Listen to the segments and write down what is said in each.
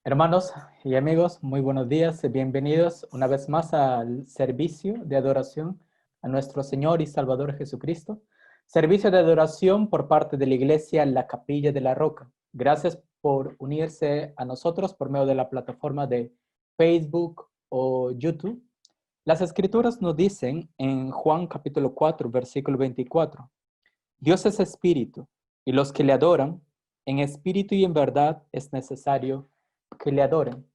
Hermanos y amigos, muy buenos días. Bienvenidos una vez más al servicio de adoración a nuestro Señor y Salvador Jesucristo. Servicio de adoración por parte de la Iglesia La Capilla de la Roca. Gracias por unirse a nosotros por medio de la plataforma de Facebook o YouTube. Las Escrituras nos dicen en Juan capítulo 4, versículo 24, Dios es espíritu, y los que le adoran, en espíritu y en verdad, es necesario que le adoren.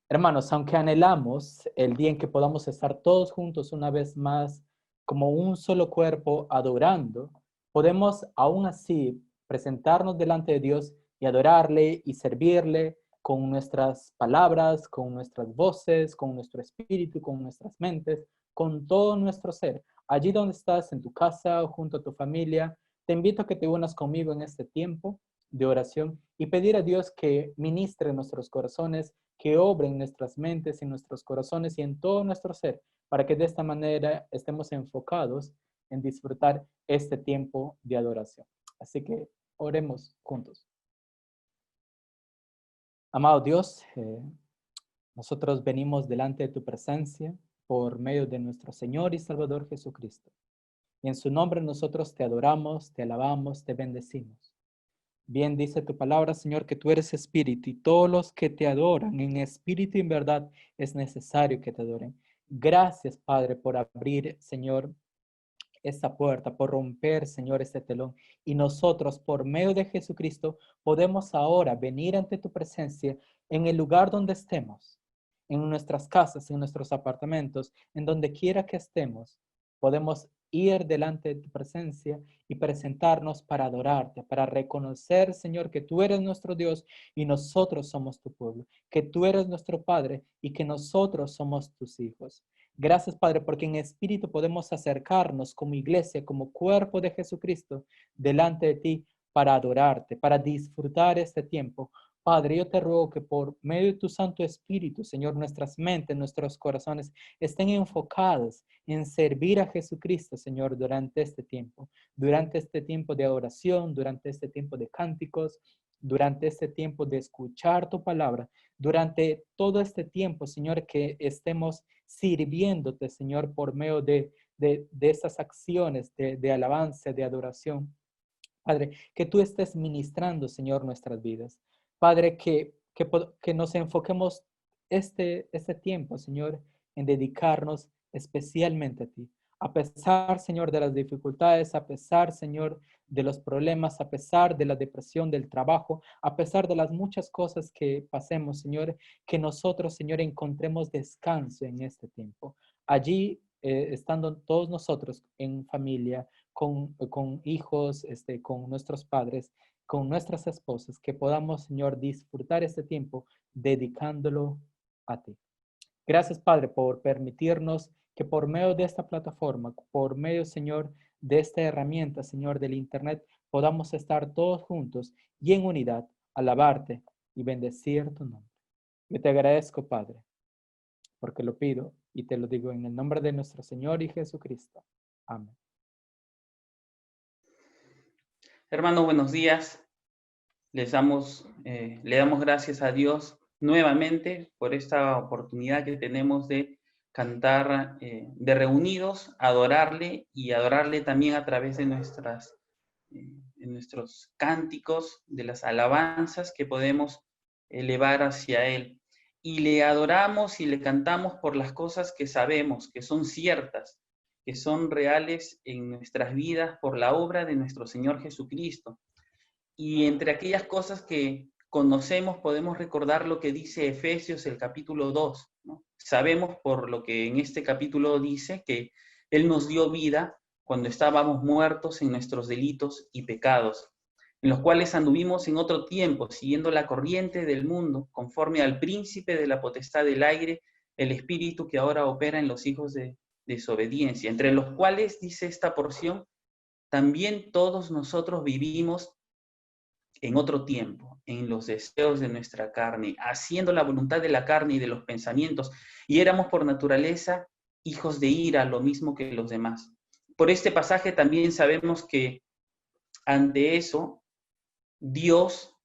Hermanos, aunque anhelamos el día en que podamos estar todos juntos una vez más como un solo cuerpo adorando, podemos aún así presentarnos delante de Dios y adorarle y servirle con nuestras palabras, con nuestras voces, con nuestro espíritu, con nuestras mentes, con todo nuestro ser. Allí donde estás, en tu casa o junto a tu familia, te invito a que te unas conmigo en este tiempo de oración y pedir a Dios que ministre nuestros corazones, que obre en nuestras mentes, en nuestros corazones y en todo nuestro ser, para que de esta manera estemos enfocados en disfrutar este tiempo de adoración. Así que oremos juntos. Amado Dios, nosotros venimos delante de tu presencia por medio de nuestro Señor y Salvador Jesucristo. Y en su nombre nosotros te adoramos, te alabamos, te bendecimos. Bien dice tu palabra, Señor, que tú eres espíritu y todos los que te adoran en espíritu y en verdad es necesario que te adoren. Gracias, Padre, por abrir, Señor, esta puerta, por romper, Señor, este telón. Y nosotros, por medio de Jesucristo, podemos ahora venir ante tu presencia en el lugar donde estemos, en nuestras casas, en nuestros apartamentos, en donde quiera que estemos. Podemos ir delante de tu presencia y presentarnos para adorarte, para reconocer, Señor, que tú eres nuestro Dios y nosotros somos tu pueblo, que tú eres nuestro Padre y que nosotros somos tus hijos. Gracias, Padre, porque en espíritu podemos acercarnos como iglesia, como cuerpo de Jesucristo, delante de ti para adorarte, para disfrutar este tiempo. Padre, yo te ruego que por medio de tu Santo Espíritu, Señor, nuestras mentes, nuestros corazones estén enfocados en servir a Jesucristo, Señor, durante este tiempo de oración, durante este tiempo de cánticos, durante este tiempo de escuchar tu palabra, durante todo este tiempo, Señor, que estemos sirviéndote, Señor, por medio de estas acciones de alabanza, de adoración. Padre, que tú estés ministrando, Señor, nuestras vidas. Padre, que nos enfoquemos este tiempo, Señor, en dedicarnos especialmente a ti. A pesar, Señor, de las dificultades, a pesar, Señor, de los problemas, a pesar de la depresión del trabajo, a pesar de las muchas cosas que pasemos, Señor, que nosotros, Señor, encontremos descanso en este tiempo. Allí, estando todos nosotros en familia, con hijos, con nuestros padres, con nuestras esposas, que podamos, Señor, disfrutar este tiempo dedicándolo a ti. Gracias, Padre, por permitirnos que por medio de esta plataforma, por medio, Señor, de esta herramienta, Señor, del Internet, podamos estar todos juntos y en unidad, alabarte y bendecir tu nombre. Yo te agradezco, Padre, porque lo pido y te lo digo en el nombre de nuestro Señor y Jesucristo. Amén. Hermanos, buenos días. Le damos gracias a Dios nuevamente por esta oportunidad que tenemos de cantar, de reunidos, adorarle y adorarle también a través de nuestros cánticos, de las alabanzas que podemos elevar hacia Él. Y le adoramos y le cantamos por las cosas que sabemos, que son ciertas, que son reales en nuestras vidas por la obra de nuestro Señor Jesucristo. Y entre aquellas cosas que conocemos podemos recordar lo que dice Efesios el capítulo 2, ¿no? Sabemos por lo que en este capítulo dice que Él nos dio vida cuando estábamos muertos en nuestros delitos y pecados, en los cuales anduvimos en otro tiempo, siguiendo la corriente del mundo, conforme al príncipe de la potestad del aire, el espíritu que ahora opera en los hijos de desobediencia, entre los cuales, dice esta porción, también todos nosotros vivimos en otro tiempo, en los deseos de nuestra carne, haciendo la voluntad de la carne y de los pensamientos, y éramos por naturaleza hijos de ira, lo mismo que los demás. Por este pasaje también sabemos que ante eso, Dios,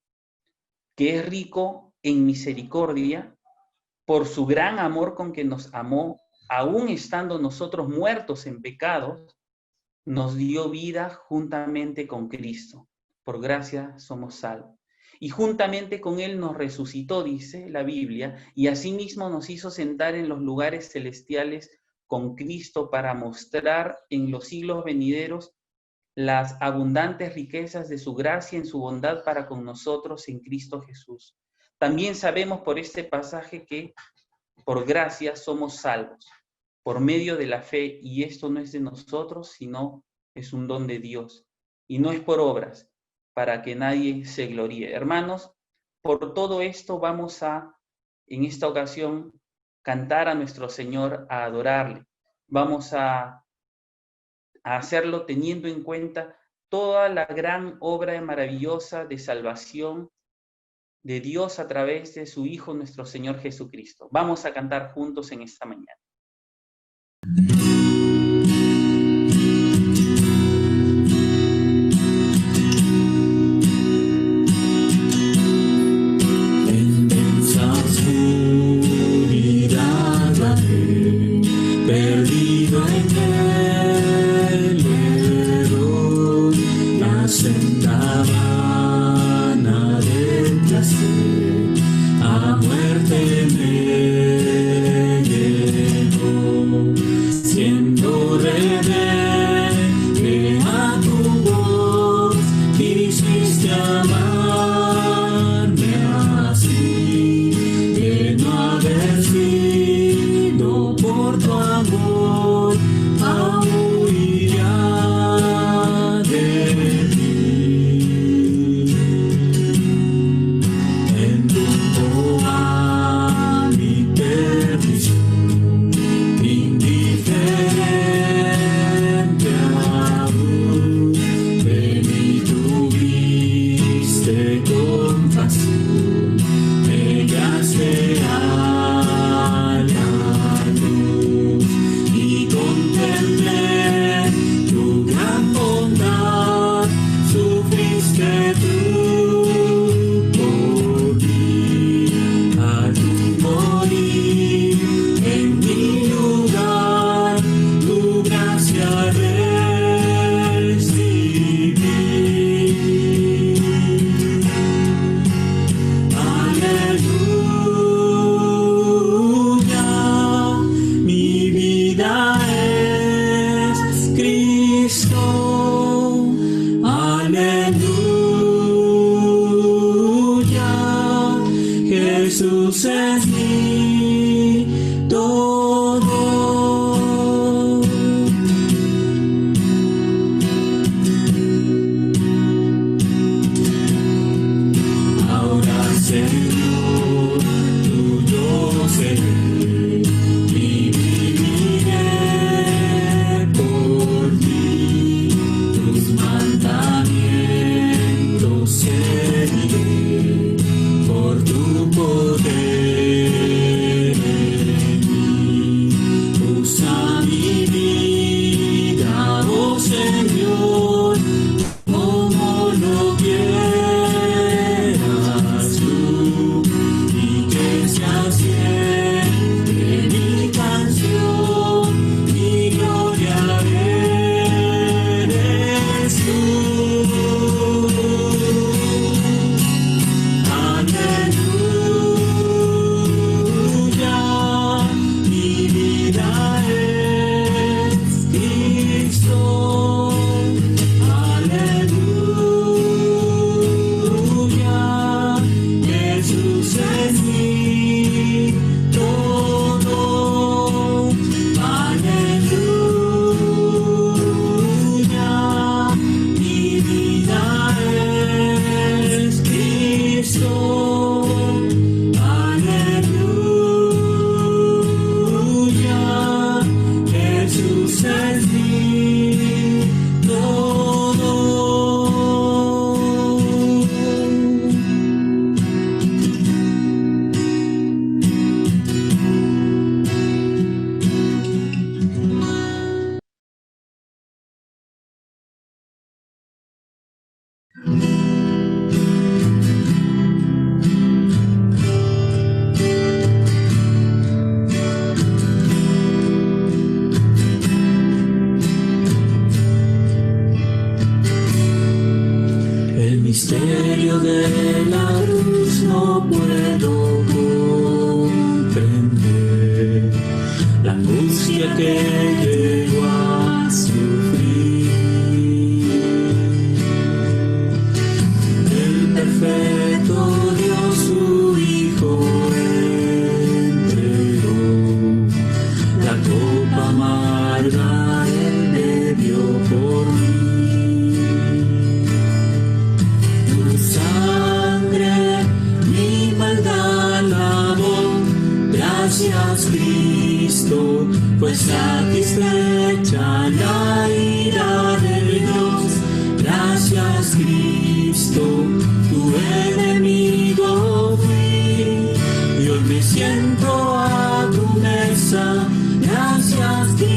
que es rico en misericordia, por su gran amor con que nos amó, aún estando nosotros muertos en pecados, nos dio vida juntamente con Cristo. Por gracia somos salvos. Y juntamente con Él nos resucitó, dice la Biblia, y asimismo nos hizo sentar en los lugares celestiales con Cristo para mostrar en los siglos venideros las abundantes riquezas de su gracia en su bondad para con nosotros en Cristo Jesús. También sabemos por este pasaje que por gracia somos salvos, por medio de la fe, y esto no es de nosotros, sino es un don de Dios, y no es por obras, para que nadie se gloríe. Hermanos, por todo esto vamos a, en esta ocasión, cantar a nuestro Señor, a adorarle. Vamos a hacerlo teniendo en cuenta toda la gran obra maravillosa de salvación de Dios a través de su Hijo, nuestro Señor Jesucristo. Vamos a cantar juntos en esta mañana. En densa oscuridad vagé, perdido en el error, la senda vana del placer a muerte me llevó, siendo rebelde a tu voz, quisiste amarme así, de no haber sido por tu amor, huiría de ti. En rumbo a mi perdición, indiferente aún, de mí tuviste compasión, me guiaste a la luz y contemplé tu gran bondad, sufriste tú por mí, a tu morir en mi lugar, tu gracia recibí. Aleluya, mi vida es Cristo. Aleluya, Jesús es mi todo. Ahora, Señor, tuyo seré y viviré por ti. Tus mandamientos seguiré por tu poder en mí. Usa mi vida, oh Señor, como lo quieras tú, y que sea siempre mi canción, mi gloria eres tú. Aleluya, mi vida es Cristo. Aleluya, Jesús es mi todo. Aleluya, mi vida es Cristo. Aleluya, Jesús es mi todo. misterio de la cruz no puedo comprender, la angustia que llegó a sufrir. El perfecto Dios su Hijo entregó, la copa amarga Él bebió por mí. Gracias Cristo, pues satisfecha la ira de Dios. Gracias Cristo, tu enemigo fui, y hoy me siento a tu mesa. Gracias Cristo.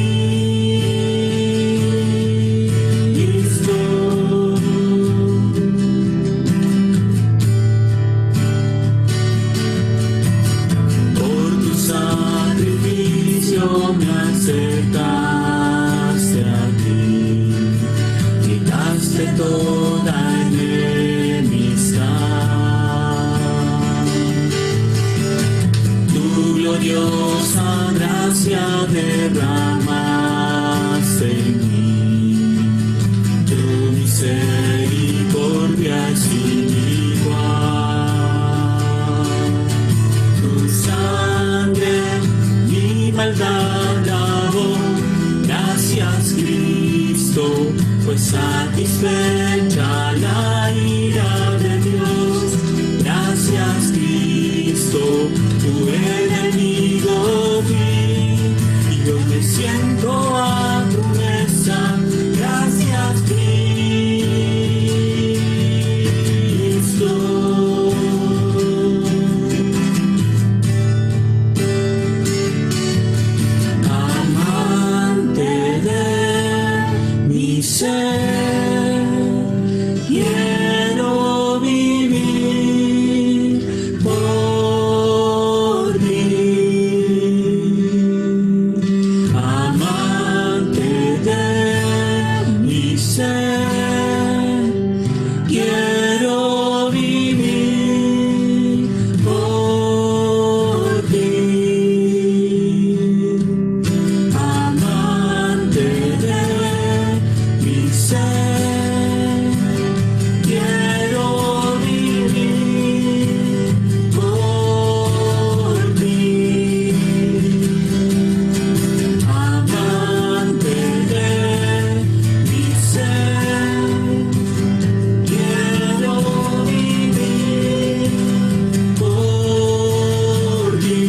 Me acercaste a ti, quitaste toda enemistad. Tu gloriosa gracia derramaste en mí, tu misericordia es sin igual. Tu sangre maldad lavó, gracias Cristo, pues satisfecha la ira de Dios. Gracias Cristo, tu enemigo fui, y yo me siento a tu mesa. Gracias Cristo. Quiero vivir por ti, amante de mi ser. Quiero vivir por ti, amante de mi ser, quiero vivir por ti, amante de mi ser, quiero vivir por ti.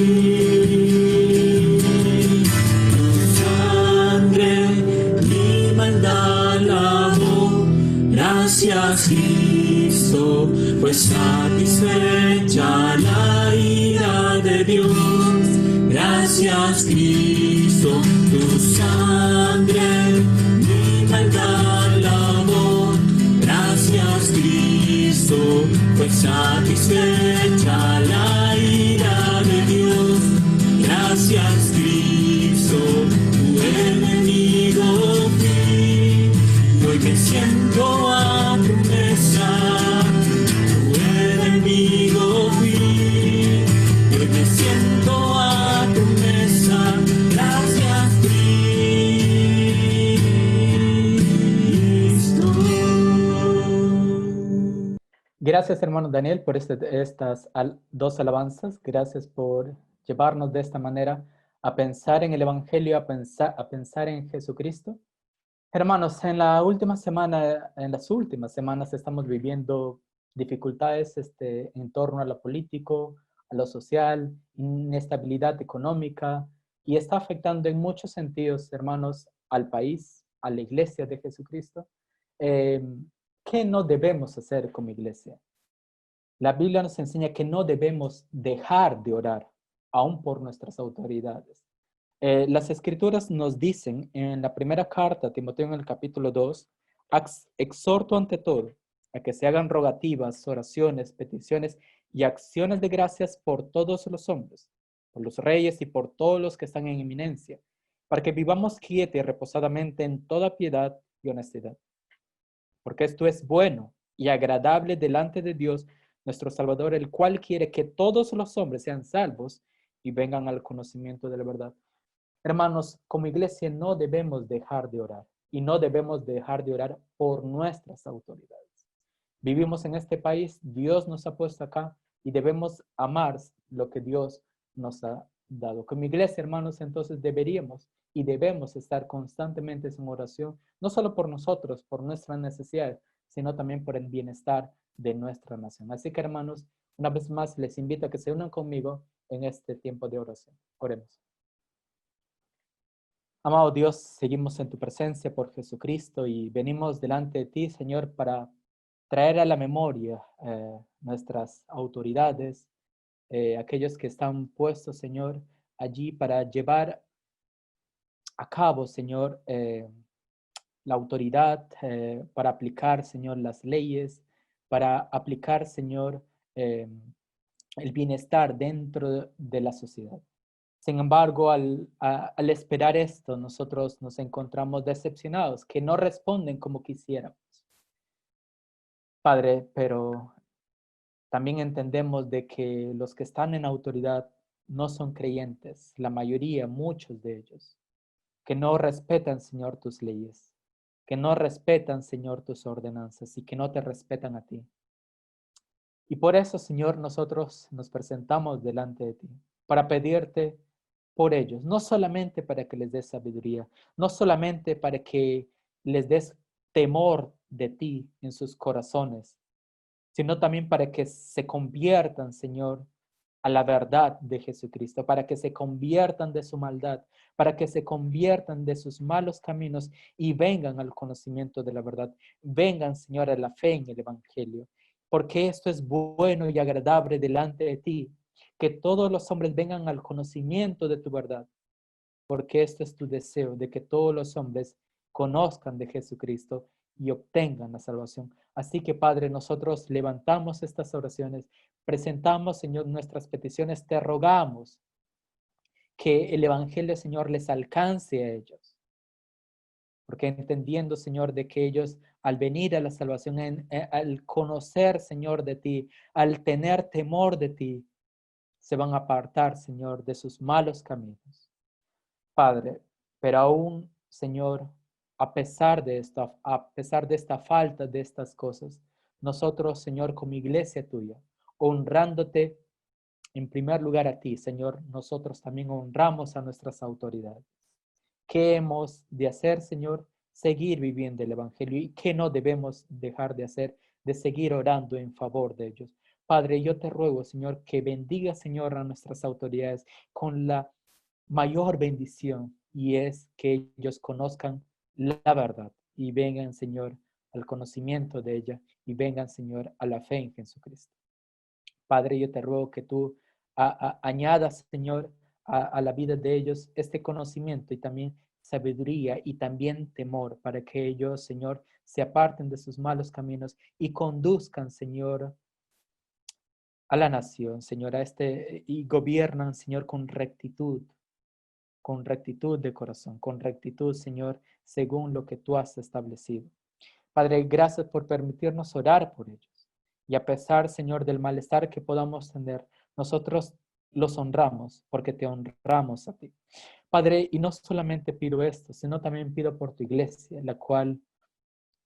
Tu sangre mi maldad lavó, gracias Cristo, pues satisfecha la ira de Dios. Gracias Cristo, tu sangre mi maldad lavó. Gracias Cristo, pues satisfecha la ira de Dios. Gracias Cristo, tu enemigo fui, y hoy me siento a tu mesa. Tu enemigo fui, y hoy me siento a tu mesa. Gracias Cristo. Gracias, hermano Daniel, por estas dos alabanzas. Gracias por llevarnos de esta manera a pensar en el Evangelio, a pensar en Jesucristo. Hermanos, en las últimas semanas estamos viviendo dificultades en torno a lo político, a lo social, inestabilidad económica, y está afectando en muchos sentidos, hermanos, al país, a la iglesia de Jesucristo. ¿Qué no debemos hacer como iglesia? La Biblia nos enseña que no debemos dejar de orar, aún por nuestras autoridades. Las Escrituras nos dicen en la primera carta a Timoteo en el capítulo 2, exhorto ante todo a que se hagan rogativas, oraciones, peticiones y acciones de gracias por todos los hombres, por los reyes y por todos los que están en eminencia, para que vivamos quieta y reposadamente en toda piedad y honestidad. Porque esto es bueno y agradable delante de Dios, nuestro Salvador, el cual quiere que todos los hombres sean salvos y vengan al conocimiento de la verdad. Hermanos, como iglesia no debemos dejar de orar y no debemos dejar de orar por nuestras autoridades. Vivimos en este país, Dios nos ha puesto acá y debemos amar lo que Dios nos ha dado. Como iglesia, hermanos, entonces deberíamos y debemos estar constantemente en oración, no solo por nosotros, por nuestras necesidades, sino también por el bienestar de nuestra nación. Así que, hermanos, una vez más les invito a que se unan conmigo en este tiempo de oración. Oremos. Amado Dios, seguimos en tu presencia por Jesucristo y venimos delante de ti, Señor, para traer a la memoria nuestras autoridades, aquellos que están puestos, Señor, allí para llevar a cabo, Señor, la autoridad, para aplicar, Señor, las leyes, para aplicar, Señor, el bienestar dentro de la sociedad. Sin embargo, al esperar esto, nosotros nos encontramos decepcionados, que no responden como quisiéramos. Padre, pero también entendemos de que los que están en autoridad no son creyentes, la mayoría, muchos de ellos, que no respetan, Señor, tus leyes, que no respetan, Señor, tus ordenanzas y que no te respetan a ti. Y por eso, Señor, nosotros nos presentamos delante de ti para pedirte por ellos, no solamente para que les des sabiduría, no solamente para que les des temor de ti en sus corazones, sino también para que se conviertan, Señor, a la verdad de Jesucristo, para que se conviertan de su maldad, para que se conviertan de sus malos caminos y vengan al conocimiento de la verdad. Vengan, Señor, a la fe en el Evangelio, porque esto es bueno y agradable delante de ti, que todos los hombres vengan al conocimiento de tu verdad, porque esto es tu deseo, de que todos los hombres conozcan de Jesucristo y obtengan la salvación. Así que, Padre, nosotros levantamos estas oraciones, presentamos, Señor, nuestras peticiones, te rogamos que el Evangelio, Señor, les alcance a ellos. Porque entendiendo, Señor, de que ellos al venir a la salvación, al conocer, Señor, de ti, al tener temor de ti, se van a apartar, Señor, de sus malos caminos. Padre, pero aún, Señor, a pesar de esta falta de estas cosas, nosotros, Señor, como iglesia tuya, honrándote en primer lugar a ti, Señor, nosotros también honramos a nuestras autoridades. ¿Qué hemos de hacer, Señor? Seguir viviendo el Evangelio. ¿Y qué no debemos dejar de hacer? De seguir orando en favor de ellos. Padre, yo te ruego, Señor, que bendiga, Señor, a nuestras autoridades con la mayor bendición, y es que ellos conozcan la verdad y vengan, Señor, al conocimiento de ella y vengan, Señor, a la fe en Jesucristo. Padre, yo te ruego que tú añadas, Señor, a la vida de ellos este conocimiento y también sabiduría y también temor para que ellos, Señor, se aparten de sus malos caminos y conduzcan, Señor, a la nación, Señor, y gobiernan, Señor, con rectitud de corazón, con rectitud, Señor, según lo que tú has establecido. Padre, gracias por permitirnos orar por ellos. Y a pesar, Señor, del malestar que podamos tener, nosotros los honramos porque te honramos a ti. Padre, y no solamente pido esto, sino también pido por tu iglesia, la cual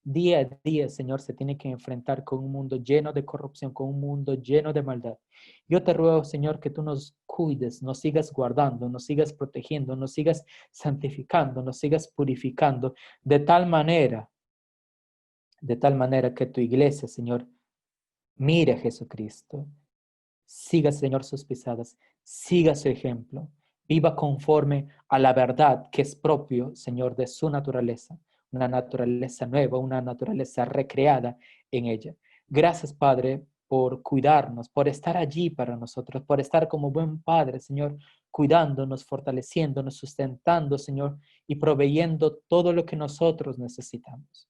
día a día, Señor, se tiene que enfrentar con un mundo lleno de corrupción, con un mundo lleno de maldad. Yo te ruego, Señor, que tú nos cuides, nos sigas guardando, nos sigas protegiendo, nos sigas santificando, nos sigas purificando, de tal manera que tu iglesia, Señor, mire a Jesucristo, siga, Señor, sus pisadas, siga su ejemplo, viva conforme a la verdad que es propio, Señor, de su naturaleza, una naturaleza nueva, una naturaleza recreada en ella. Gracias, Padre, por cuidarnos, por estar allí para nosotros, por estar como buen Padre, Señor, cuidándonos, fortaleciéndonos, sustentando, Señor, y proveyendo todo lo que nosotros necesitamos.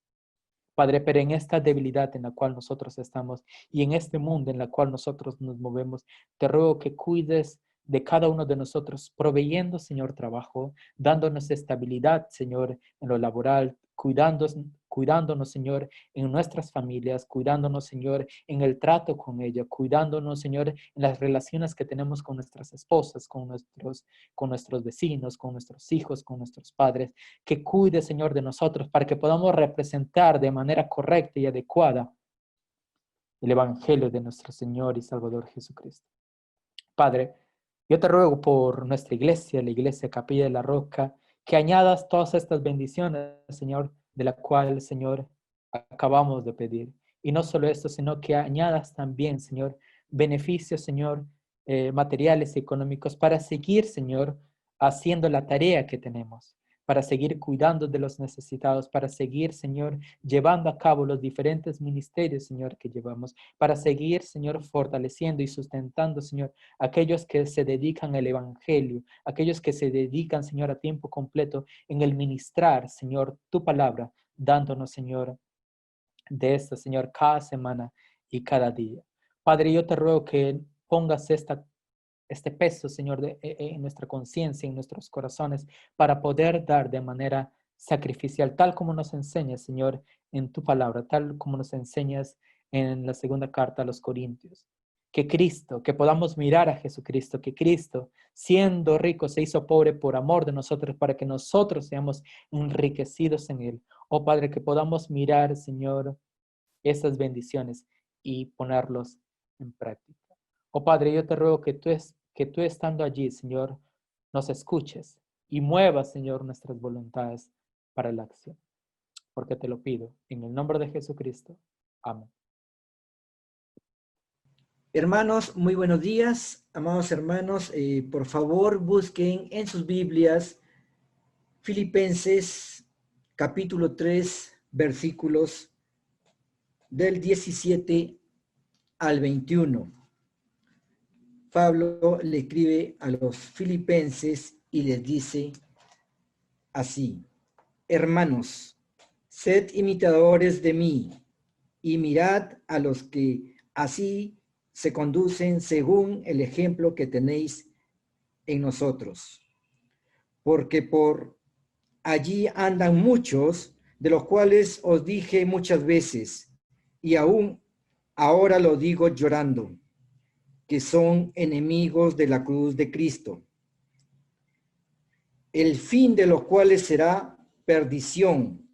Padre, pero en esta debilidad en la cual nosotros estamos y en este mundo en el cual nosotros nos movemos, te ruego que cuides de cada uno de nosotros, proveyendo, Señor, trabajo, dándonos estabilidad, Señor, en lo laboral, cuidándonos, Señor, en nuestras familias, cuidándonos, Señor, en el trato con ella, cuidándonos, Señor, en las relaciones que tenemos con nuestras esposas, con nuestros vecinos, con nuestros hijos, con nuestros padres. Que cuide, Señor, de nosotros para que podamos representar de manera correcta y adecuada el Evangelio de nuestro Señor y Salvador Jesucristo. Padre, yo te ruego por nuestra iglesia, la iglesia Capilla de la Roca, que añadas todas estas bendiciones, Señor, de la cual, Señor, acabamos de pedir. Y no solo esto, sino que añadas también, Señor, beneficios, Señor, materiales y económicos para seguir, Señor, haciendo la tarea que tenemos, para seguir cuidando de los necesitados, para seguir, Señor, llevando a cabo los diferentes ministerios, Señor, que llevamos, para seguir, Señor, fortaleciendo y sustentando, Señor, aquellos que se dedican al Evangelio, aquellos que se dedican, Señor, a tiempo completo en el ministrar, Señor, tu palabra, dándonos, Señor, de esta, Señor, cada semana y cada día. Padre, yo te ruego que pongas este peso, Señor, en nuestra conciencia, en nuestros corazones, para poder dar de manera sacrificial, tal como nos enseñas, Señor, en tu palabra, tal como nos enseñas en la segunda carta a los Corintios. Que Cristo, que podamos mirar a Jesucristo, que Cristo, siendo rico, se hizo pobre por amor de nosotros, para que nosotros seamos enriquecidos en Él. Oh Padre, que podamos mirar, Señor, esas bendiciones y ponerlos en práctica. Oh Padre, yo te ruego que tú estando allí, Señor, nos escuches y muevas, Señor, nuestras voluntades para la acción. Porque te lo pido en el nombre de Jesucristo. Amén. Hermanos, muy buenos días, amados hermanos. Por favor, busquen en sus Biblias Filipenses capítulo 3, versículos del 17 al 21. Pablo le escribe a los filipenses y les dice así: hermanos, sed imitadores de mí y mirad a los que así se conducen según el ejemplo que tenéis en nosotros. Porque por allí andan muchos, de los cuales os dije muchas veces, y aún ahora lo digo llorando, que son enemigos de la cruz de Cristo, el fin de los cuales será perdición,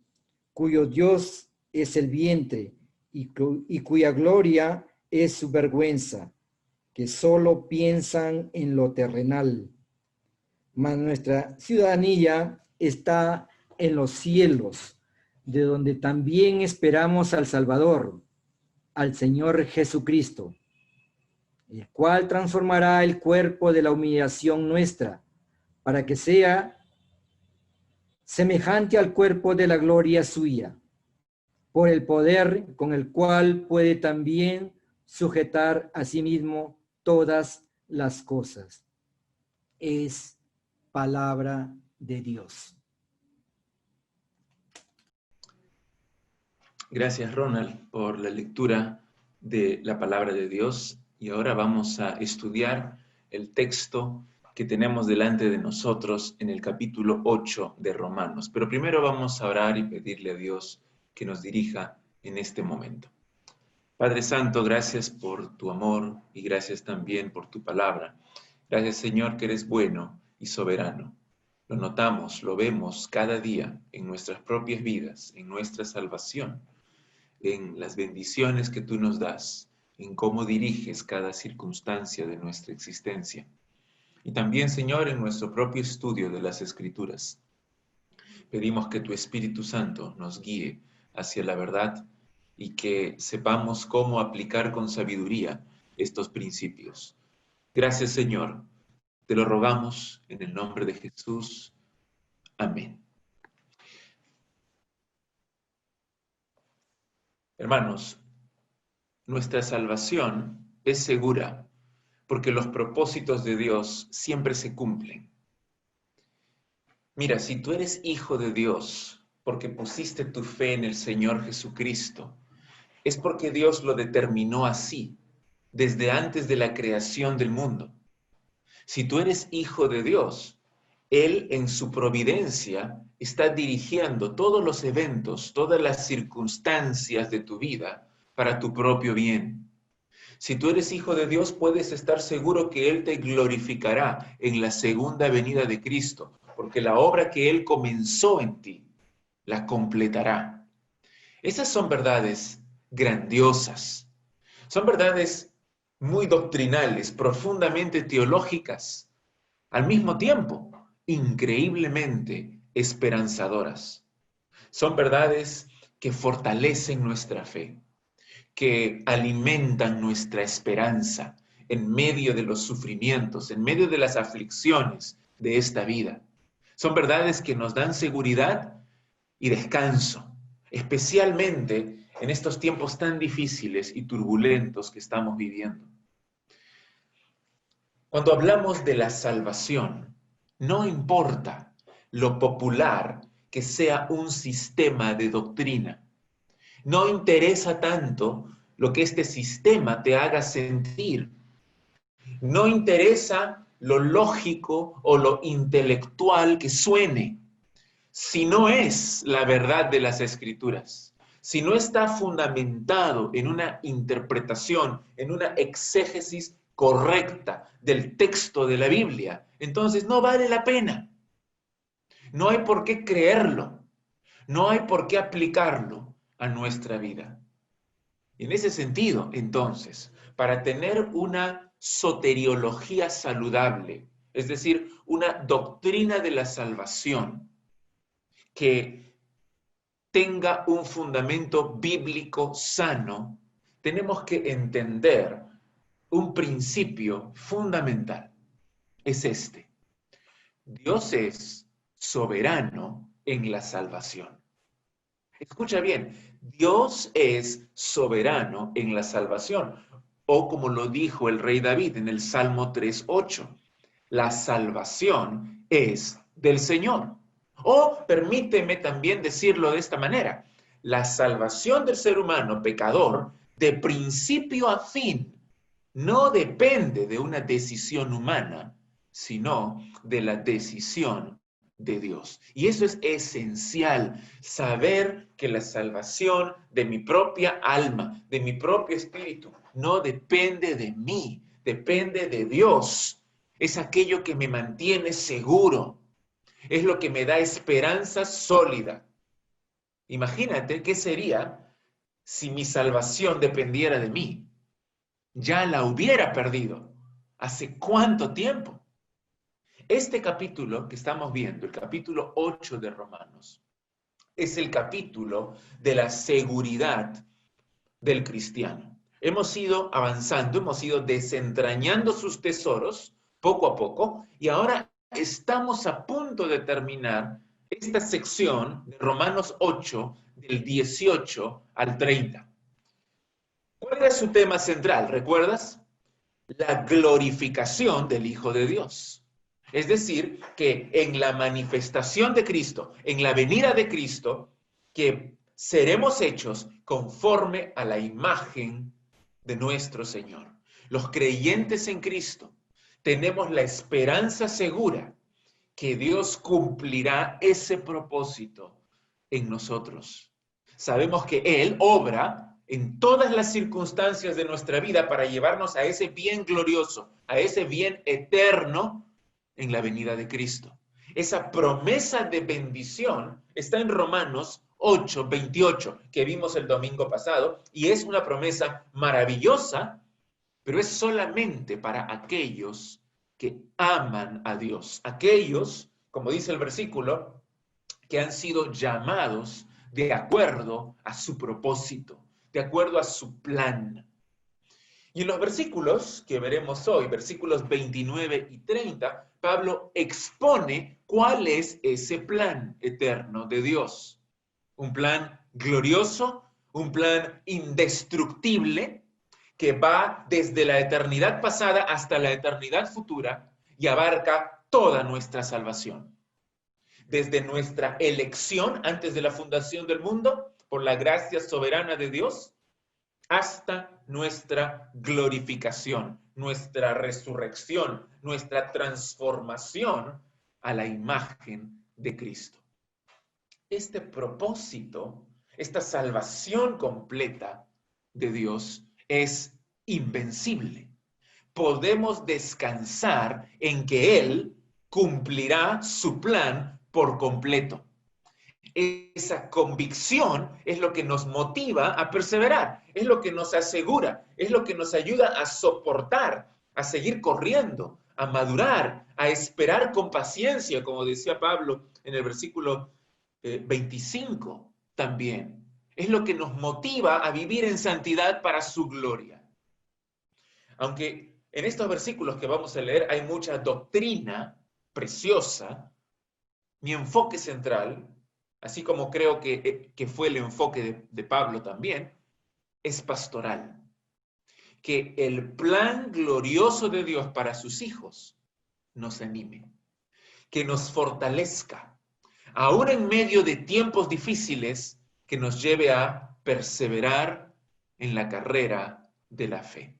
cuyo Dios es el vientre y cuya gloria es su vergüenza, que solo piensan en lo terrenal. Mas nuestra ciudadanía está en los cielos, de donde también esperamos al Salvador, al Señor Jesucristo, el cual transformará el cuerpo de la humillación nuestra, para que sea semejante al cuerpo de la gloria suya, por el poder con el cual puede también sujetar a sí mismo todas las cosas. Es palabra de Dios. Gracias, Ronald, por la lectura de la palabra de Dios. Y ahora vamos a estudiar el texto que tenemos delante de nosotros en el capítulo 8 de Romanos. Pero primero vamos a orar y pedirle a Dios que nos dirija en este momento. Padre Santo, gracias por tu amor y gracias también por tu palabra. Gracias, Señor, que eres bueno y soberano. Lo notamos, lo vemos cada día en nuestras propias vidas, en nuestra salvación, en las bendiciones que tú nos das, en cómo diriges cada circunstancia de nuestra existencia. Y también, Señor, en nuestro propio estudio de las Escrituras. Pedimos que tu Espíritu Santo nos guíe hacia la verdad y que sepamos cómo aplicar con sabiduría estos principios. Gracias, Señor. Te lo rogamos en el nombre de Jesús. Amén. Hermanos, nuestra salvación es segura porque los propósitos de Dios siempre se cumplen. Mira, si tú eres hijo de Dios porque pusiste tu fe en el Señor Jesucristo, es porque Dios lo determinó así, desde antes de la creación del mundo. Si tú eres hijo de Dios, Él en su providencia está dirigiendo todos los eventos, todas las circunstancias de tu vida para tu propio bien. Si tú eres hijo de Dios, puedes estar seguro que Él te glorificará en la segunda venida de Cristo, porque la obra que Él comenzó en ti, la completará. Esas son verdades grandiosas. Son verdades muy doctrinales, profundamente teológicas, al mismo tiempo, increíblemente esperanzadoras. Son verdades que fortalecen nuestra fe, que alimentan nuestra esperanza en medio de los sufrimientos, en medio de las aflicciones de esta vida. Son verdades que nos dan seguridad y descanso, especialmente en estos tiempos tan difíciles y turbulentos que estamos viviendo. Cuando hablamos de la salvación, no importa lo popular que sea un sistema de doctrina. No interesa tanto lo que este sistema te haga sentir. No interesa lo lógico o lo intelectual que suene. Si no es la verdad de las Escrituras, si no está fundamentado en una interpretación, en una exégesis correcta del texto de la Biblia, entonces no vale la pena. No hay por qué creerlo. No hay por qué aplicarlo a nuestra vida. Y en ese sentido, entonces, para tener una soteriología saludable, es decir, una doctrina de la salvación que tenga un fundamento bíblico sano, tenemos que entender un principio fundamental. Es este: Dios es soberano en la salvación. Escucha bien, Dios es soberano en la salvación. O como lo dijo el rey David en el Salmo 3:8, la salvación es del Señor. O permíteme también decirlo de esta manera: la salvación del ser humano pecador, de principio a fin, no depende de una decisión humana, sino de la decisión de Dios. Y eso es esencial, saber que la salvación de mi propia alma, de mi propio espíritu, no depende de mí, depende de Dios. Es aquello que me mantiene seguro, es lo que me da esperanza sólida. Imagínate qué sería si mi salvación dependiera de mí. Ya la hubiera perdido. ¿Hace cuánto tiempo? Este capítulo que estamos viendo, el capítulo 8 de Romanos, es el capítulo de la seguridad del cristiano. Hemos ido avanzando, hemos ido desentrañando sus tesoros poco a poco, y ahora estamos a punto de terminar esta sección de Romanos 8, del 18 al 30. ¿Cuál era su tema central? ¿Recuerdas? La glorificación del Hijo de Dios. Es decir, que en la manifestación de Cristo, en la venida de Cristo, que seremos hechos conforme a la imagen de nuestro Señor. Los creyentes en Cristo tenemos la esperanza segura que Dios cumplirá ese propósito en nosotros. Sabemos que Él obra en todas las circunstancias de nuestra vida para llevarnos a ese bien glorioso, a ese bien eterno en la venida de Cristo. Esa promesa de bendición está en Romanos 8, 28, que vimos el domingo pasado, y es una promesa maravillosa, pero es solamente para aquellos que aman a Dios. Aquellos, como dice el versículo, que han sido llamados de acuerdo a su propósito, de acuerdo a su plan. Y en los versículos que veremos hoy, versículos 29 y 30, Pablo expone cuál es ese plan eterno de Dios. Un plan glorioso, un plan indestructible, que va desde la eternidad pasada hasta la eternidad futura y abarca toda nuestra salvación. Desde nuestra elección antes de la fundación del mundo, por la gracia soberana de Dios, hasta nuestra glorificación, nuestra resurrección, nuestra transformación a la imagen de Cristo. este propósito, esta salvación completa de Dios es invencible. Podemos descansar en que Él cumplirá su plan por completo. Esa convicción es lo que nos motiva a perseverar, es lo que nos asegura, es lo que nos ayuda a soportar, a seguir corriendo, a madurar, a esperar con paciencia, como decía Pablo en el versículo 25 también. Es lo que nos motiva a vivir en santidad para su gloria. Aunque en estos versículos que vamos a leer hay mucha doctrina preciosa, mi enfoque central, así como creo que fue el enfoque de Pablo también, es pastoral. Que el plan glorioso de Dios para sus hijos nos anime, que nos fortalezca, aún en medio de tiempos difíciles, que nos lleve a perseverar en la carrera de la fe.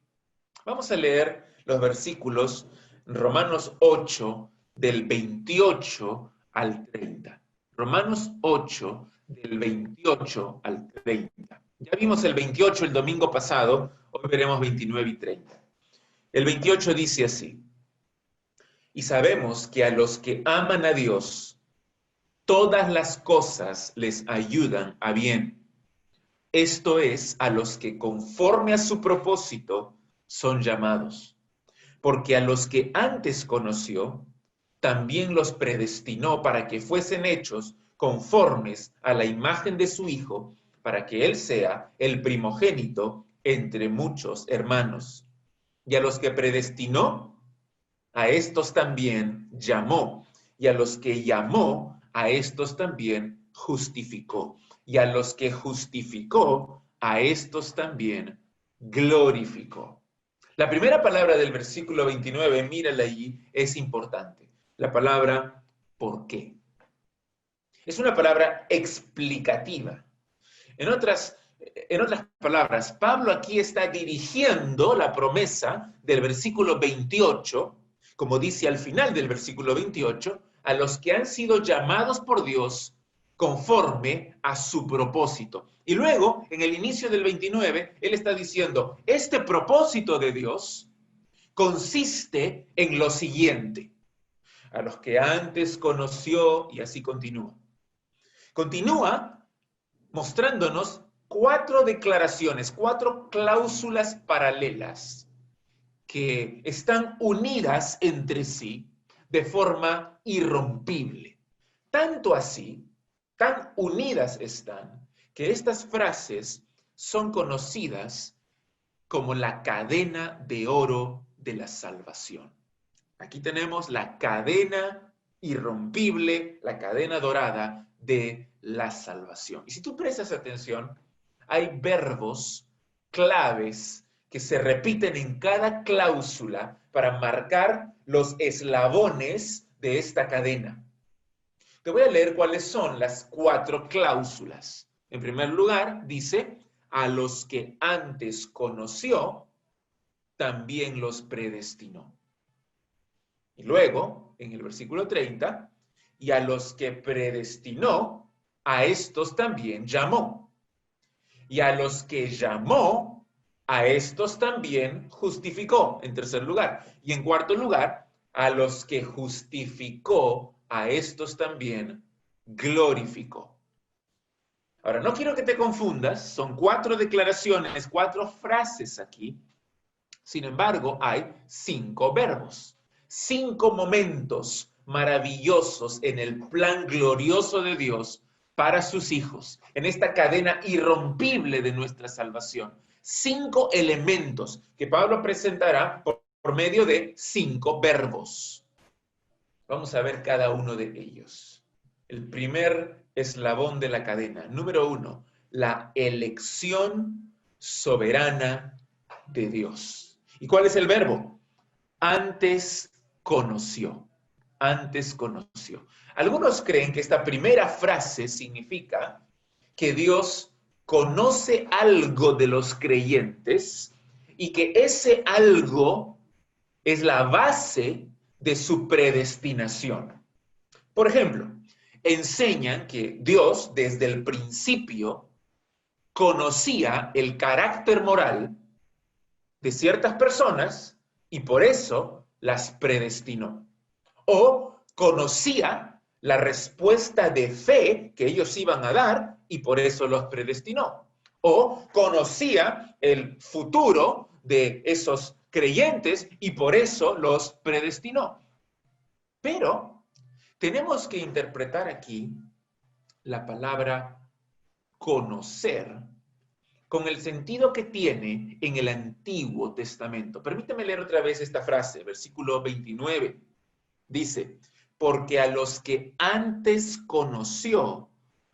Vamos a leer los versículos Romanos 8, del 28 al 30. Romanos 8, del 28 al 30. Ya vimos el 28 el domingo pasado, hoy veremos 29 y 30. El 28 dice así: y sabemos que a los que aman a Dios, todas las cosas les ayudan a bien. Esto es, a los que conforme a su propósito son llamados. Porque a los que antes conoció, también los predestinó para que fuesen hechos conformes a la imagen de su Hijo, para que Él sea el primogénito entre muchos hermanos. Y a los que predestinó, a estos también llamó. Y a los que llamó, a estos también justificó. Y a los que justificó, a estos también glorificó. La primera palabra del versículo 29, mírala allí, es importante. La palabra ¿por qué? Es una palabra explicativa. En otras palabras, Pablo aquí está dirigiendo la promesa del versículo 28, como dice al final del versículo 28, a los que han sido llamados por Dios conforme a su propósito. Y luego, en el inicio del 29, él está diciendo, este propósito de Dios consiste en lo siguiente: a los que antes conoció, y así continúa. Continúa mostrándonos 4 declaraciones, 4 cláusulas paralelas que están unidas entre sí de forma irrompible. Tanto así, tan unidas están, que estas frases son conocidas como la cadena de oro de la salvación. Aquí tenemos la cadena irrompible, la cadena dorada de la salvación. Y si tú prestas atención, hay verbos claves que se repiten en cada cláusula para marcar los eslabones de esta cadena. Te voy a leer cuáles son las 4 cláusulas. En primer lugar, dice, a los que antes conoció, también los predestinó. Y luego, en el versículo 30, y a los que predestinó, a estos también llamó. Y a los que llamó, a estos también justificó, en tercer lugar. Y en cuarto lugar, a los que justificó, a estos también glorificó. Ahora, no quiero que te confundas, son 4 declaraciones, 4 frases aquí. Sin embargo, hay 5 verbos, 5 momentos maravillosos en el plan glorioso de Dios para sus hijos, en esta cadena irrompible de nuestra salvación. 5 elementos que Pablo presentará por medio de 5 verbos. Vamos a ver cada uno de ellos. El primer eslabón de la cadena. Número 1, la elección soberana de Dios. ¿Y cuál es el verbo? Antes conoció. Antes conoció. Algunos creen que esta primera frase significa que Dios conoce algo de los creyentes y que ese algo es la base de su predestinación. Por ejemplo, enseñan que Dios desde el principio conocía el carácter moral de ciertas personas y por eso las predestinó. O conocía la respuesta de fe que ellos iban a dar y por eso los predestinó. O conocía el futuro de esos creyentes y por eso los predestinó. Pero tenemos que interpretar aquí la palabra conocer con el sentido que tiene en el Antiguo Testamento. Permíteme leer otra vez esta frase, versículo 29. Dice, porque a los que antes conoció,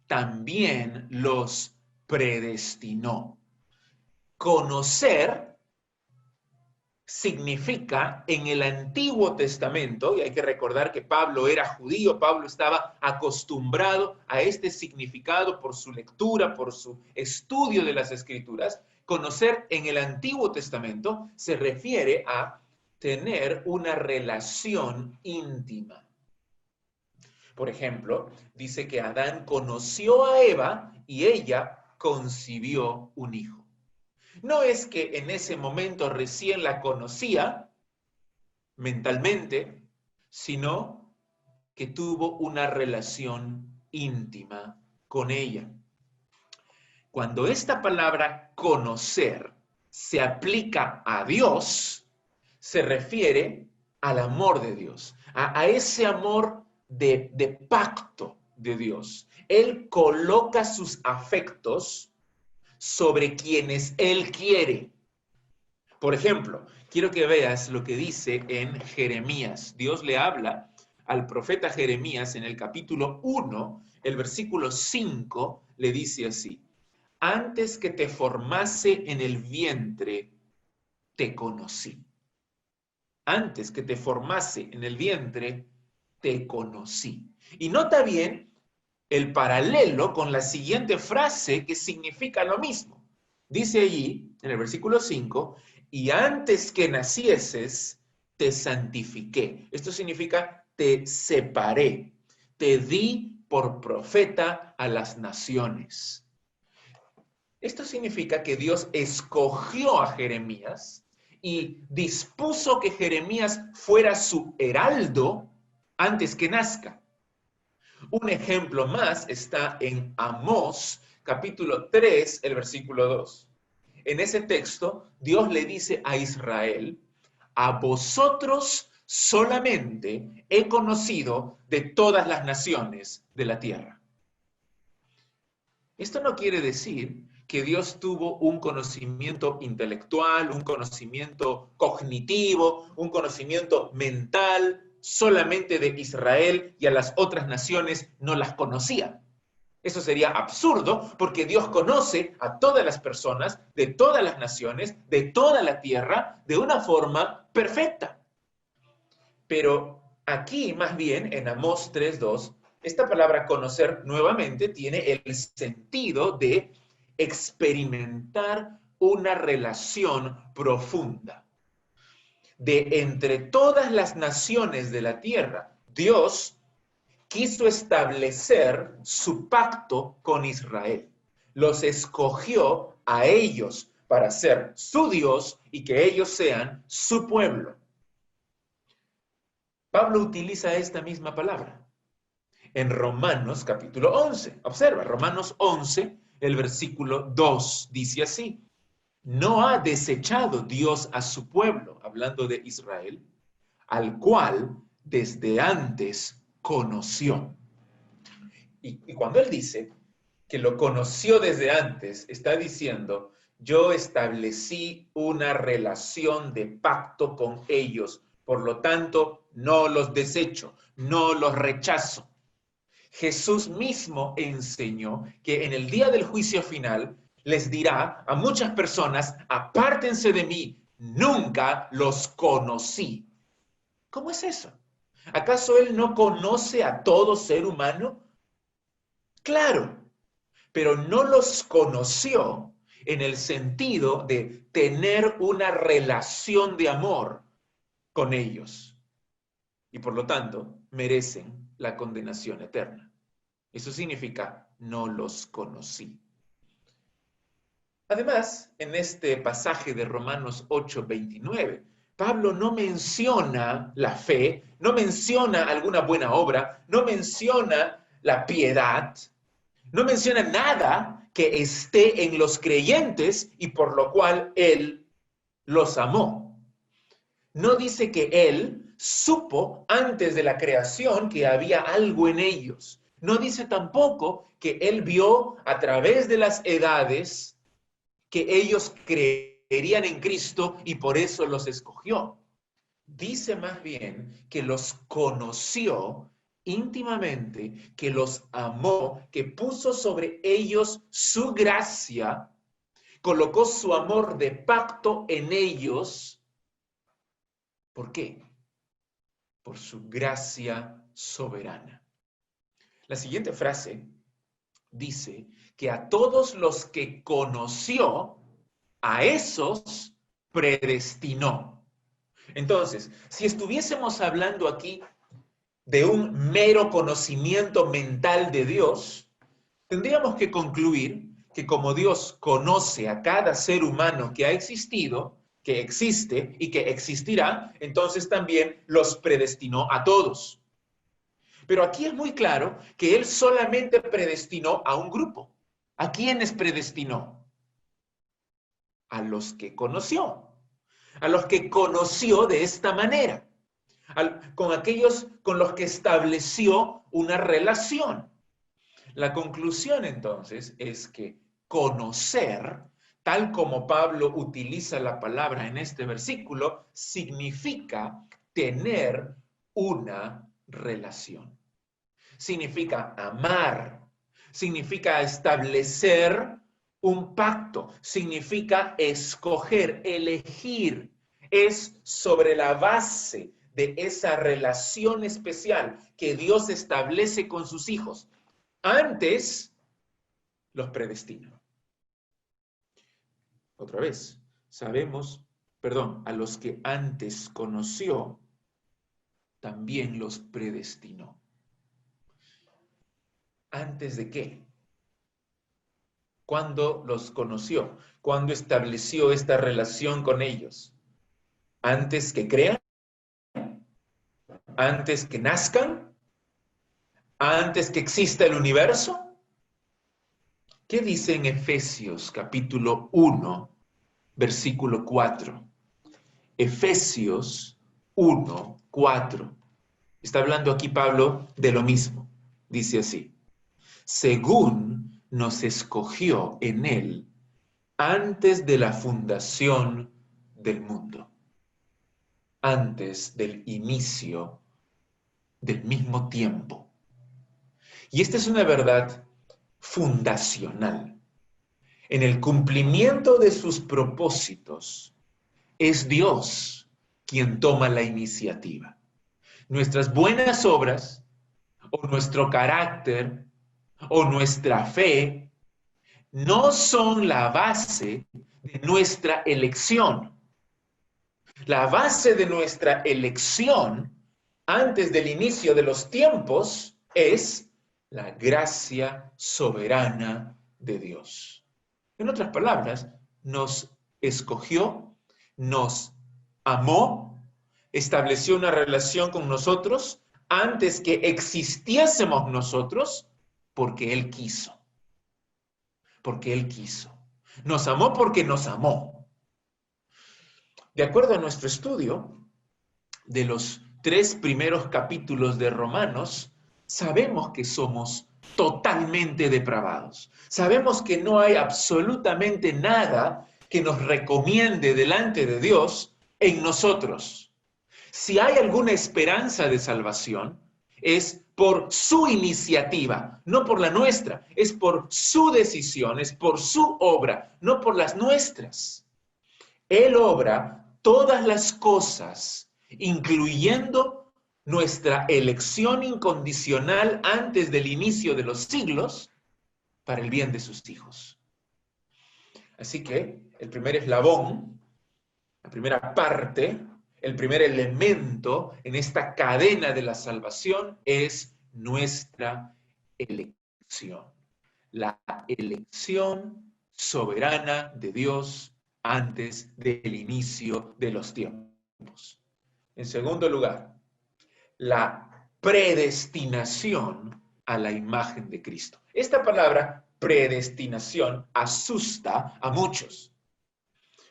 también los predestinó. Conocer significa en el Antiguo Testamento, y hay que recordar que Pablo era judío, Pablo estaba acostumbrado a este significado por su lectura, por su estudio de las Escrituras. Conocer en el Antiguo Testamento se refiere a tener una relación íntima. Por ejemplo, dice que Adán conoció a Eva y ella concibió un hijo. No es que en ese momento recién la conocía mentalmente, sino que tuvo una relación íntima con ella. Cuando esta palabra conocer se aplica a Dios, se refiere al amor de Dios, a ese amor de pacto de Dios. Él coloca sus afectos sobre quienes Él quiere. Por ejemplo, quiero que veas lo que dice en Jeremías. Dios le habla al profeta Jeremías en el capítulo 1, el versículo 5, le dice así: antes que te formase en el vientre, te conocí. Antes que te formase en el vientre, te conocí. Y nota bien el paralelo con la siguiente frase que significa lo mismo. Dice allí, en el versículo 5, y antes que nacieses, te santifiqué. Esto significa, te separé, te di por profeta a las naciones. Esto significa que Dios escogió a Jeremías y dispuso que Jeremías fuera su heraldo antes que nazca. Un ejemplo más está en Amós, capítulo 3, el versículo 2. En ese texto, Dios le dice a Israel, a vosotros solamente he conocido de todas las naciones de la tierra. Esto no quiere decir que Dios tuvo un conocimiento intelectual, un conocimiento cognitivo, un conocimiento mental, solamente de Israel y a las otras naciones no las conocía. Eso sería absurdo porque Dios conoce a todas las personas de todas las naciones, de toda la tierra, de una forma perfecta. Pero aquí, más bien, en Amós 3:2, esta palabra conocer nuevamente tiene el sentido de experimentar una relación profunda. De entre todas las naciones de la tierra, Dios quiso establecer su pacto con Israel. Los escogió a ellos para ser su Dios y que ellos sean su pueblo. Pablo utiliza esta misma palabra en Romanos capítulo 11. Observa, Romanos 11, el versículo 2, dice así: no ha desechado Dios a su pueblo, hablando de Israel, al cual desde antes conoció. Y cuando él dice que lo conoció desde antes, está diciendo, yo establecí una relación de pacto con ellos, por lo tanto, no los desecho, no los rechazo. Jesús mismo enseñó que en el día del juicio final les dirá a muchas personas, apártense de mí, nunca los conocí. ¿Cómo es eso? ¿Acaso Él no conoce a todo ser humano? Claro, pero no los conoció en el sentido de tener una relación de amor con ellos. Y por lo tanto, merecen la condenación eterna. Eso significa, no los conocí. Además, en este pasaje de Romanos 8:29, Pablo no menciona la fe, no menciona alguna buena obra, no menciona la piedad, no menciona nada que esté en los creyentes y por lo cual él los amó. No dice que él supo antes de la creación que había algo en ellos. No dice tampoco que él vio a través de las edades que ellos creerían en Cristo y por eso los escogió. Dice más bien que los conoció íntimamente, que los amó, que puso sobre ellos su gracia, colocó su amor de pacto en ellos. ¿Por qué? Por su gracia soberana. La siguiente frase dice que a todos los que conoció, a esos predestinó. Entonces, si estuviésemos hablando aquí de un mero conocimiento mental de Dios, tendríamos que concluir que como Dios conoce a cada ser humano que ha existido, que existe y que existirá, entonces también los predestinó a todos. Pero aquí es muy claro que Él solamente predestinó a un grupo. ¿A quiénes predestinó? A los que conoció. A los que conoció de esta manera. Con aquellos con los que estableció una relación. La conclusión entonces es que conocer, tal como Pablo utiliza la palabra en este versículo, significa tener una relación. Significa amar, significa establecer un pacto, significa escoger, elegir. Es sobre la base de esa relación especial que Dios establece con sus hijos. Antes los predestinó. Otra vez, a los que antes conoció, también los predestinó. ¿Antes de qué? ¿Cuándo los conoció? ¿Cuándo estableció esta relación con ellos? ¿Antes que crean? ¿Antes que nazcan? ¿Antes que exista el universo? ¿Qué dice en Efesios capítulo 1, versículo 4? Efesios 1, 4. Está hablando aquí Pablo de lo mismo. Dice así: según nos escogió en él antes de la fundación del mundo, antes del inicio del mismo tiempo. Y esta es una verdad fundacional. En el cumplimiento de sus propósitos, es Dios quien toma la iniciativa. Nuestras buenas obras, o nuestro carácter, o nuestra fe, no son la base de nuestra elección. La base de nuestra elección, antes del inicio de los tiempos, es la gracia soberana de Dios. En otras palabras, nos escogió, nos amó, estableció una relación con nosotros antes que existiésemos nosotros, porque Él quiso. Porque Él quiso. Nos amó porque nos amó. De acuerdo a nuestro estudio de los 3 primeros capítulos de Romanos, sabemos que somos totalmente depravados. Sabemos que no hay absolutamente nada que nos recomiende delante de Dios en nosotros. Si hay alguna esperanza de salvación, es por su iniciativa, no por la nuestra. Es por su decisión, es por su obra, no por las nuestras. Él obra todas las cosas, incluyendo nuestra elección incondicional antes del inicio de los siglos, para el bien de sus hijos. Así que el primer eslabón, la primera parte, el primer elemento en esta cadena de la salvación es nuestra elección. elección. La elección soberana de Dios antes del inicio de los tiempos. En segundo lugar, la predestinación a la imagen de Cristo. Esta palabra predestinación asusta a muchos.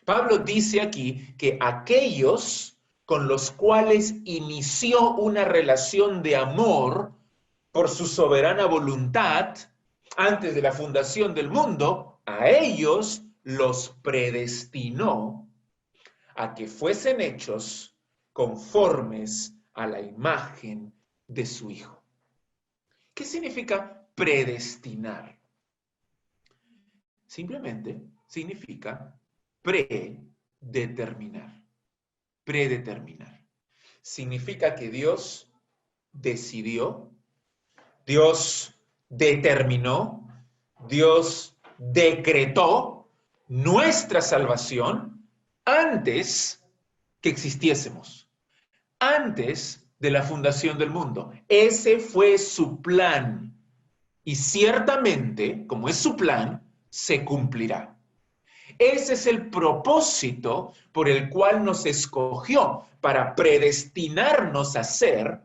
Pablo dice aquí que aquellos con los cuales inició una relación de amor por su soberana voluntad antes de la fundación del mundo, a ellos los predestinó a que fuesen hechos conformes a la imagen de su Hijo. ¿Qué significa predestinar? Simplemente significa predeterminar. Predeterminar. Significa que Dios decidió, Dios determinó, Dios decretó nuestra salvación antes que existiésemos, antes de la fundación del mundo. Ese fue su plan. Y ciertamente, como es su plan, se cumplirá. Ese es el propósito por el cual nos escogió, para predestinarnos a ser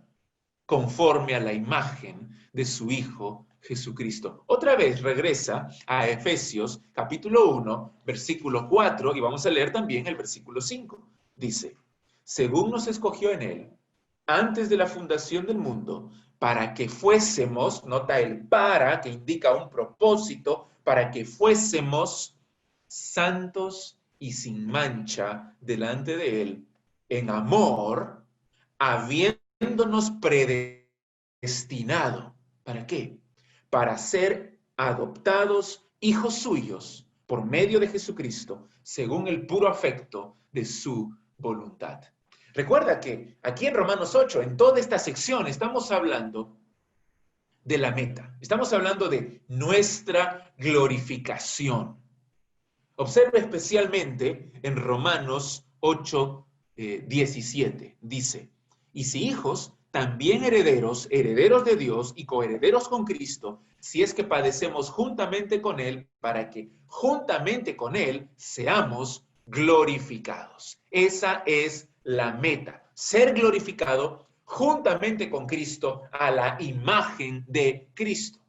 conforme a la imagen de su Hijo Jesucristo. Otra vez regresa a Efesios capítulo 1, versículo 4, y vamos a leer también el versículo 5. Dice, según nos escogió en Él, antes de la fundación del mundo, para que fuésemos, nota el para, que indica un propósito, para que fuésemos santos y sin mancha delante de Él, en amor, habiéndonos predestinado. ¿Para qué? Para ser adoptados hijos suyos por medio de Jesucristo, según el puro afecto de su voluntad. Recuerda que aquí en Romanos 8, en toda esta sección, estamos hablando de la meta. Estamos hablando de nuestra glorificación. Observa especialmente en Romanos 8, 17. Dice, y si hijos, también herederos, herederos de Dios y coherederos con Cristo, si es que padecemos juntamente con Él, para que juntamente con Él seamos glorificados. Esa es la meta, ser glorificado juntamente con Cristo a la imagen de Cristo.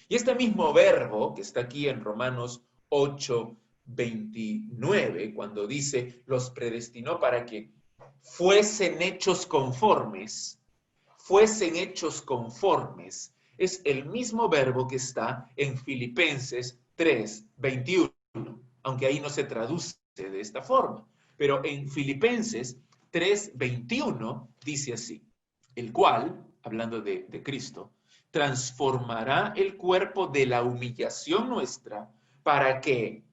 Y este mismo verbo que está aquí en Romanos 8, 29, cuando dice, los predestinó para que fuesen hechos conformes, es el mismo verbo que está en Filipenses 3, 21, aunque ahí no se traduce de esta forma. Pero en Filipenses 3, 21 dice así, el cual, hablando de Cristo, transformará el cuerpo de la humillación nuestra para que,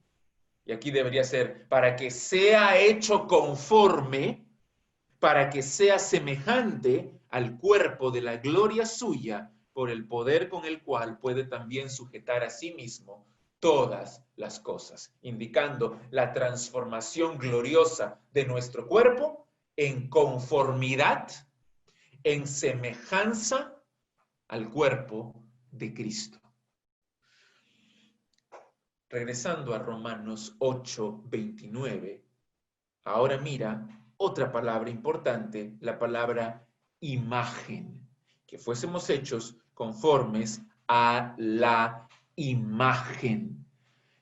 y aquí debería ser, para que sea hecho conforme, para que sea semejante al cuerpo de la gloria suya, por el poder con el cual puede también sujetar a sí mismo todas las cosas, indicando la transformación gloriosa de nuestro cuerpo en conformidad, en semejanza al cuerpo de Cristo. Regresando a Romanos 8, 29, ahora mira otra palabra importante, la palabra imagen, que fuésemos hechos conformes a la imagen.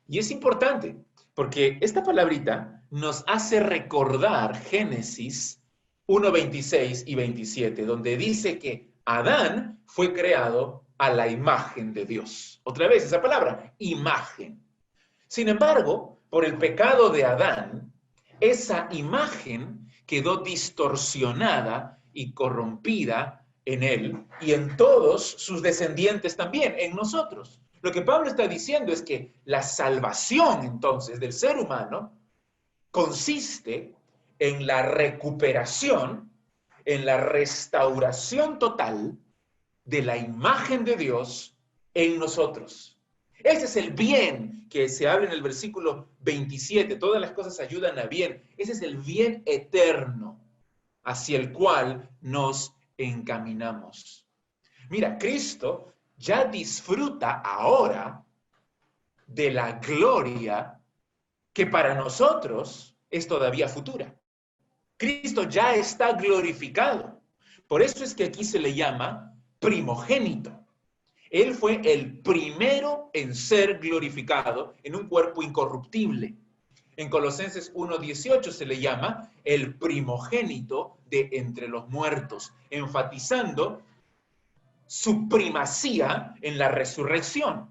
Y es importante, porque esta palabrita nos hace recordar Génesis 1, 26 y 27, donde dice que Adán fue creado a la imagen de Dios. Otra vez esa palabra, imagen. Sin embargo, por el pecado de Adán, esa imagen quedó distorsionada y corrompida en él y en todos sus descendientes también, en nosotros. Lo que Pablo está diciendo es que la salvación entonces del ser humano consiste en la recuperación, en la restauración total de la imagen de Dios en nosotros. Ese es el bien que se habla en el versículo 27. Todas las cosas ayudan a bien. Ese es el bien eterno hacia el cual nos encaminamos. Mira, Cristo ya disfruta ahora de la gloria que para nosotros es todavía futura. Cristo ya está glorificado. Por eso es que aquí se le llama primogénito. Él fue el primero en ser glorificado en un cuerpo incorruptible. En Colosenses 1:18 se le llama el primogénito de entre los muertos, enfatizando su primacía en la resurrección.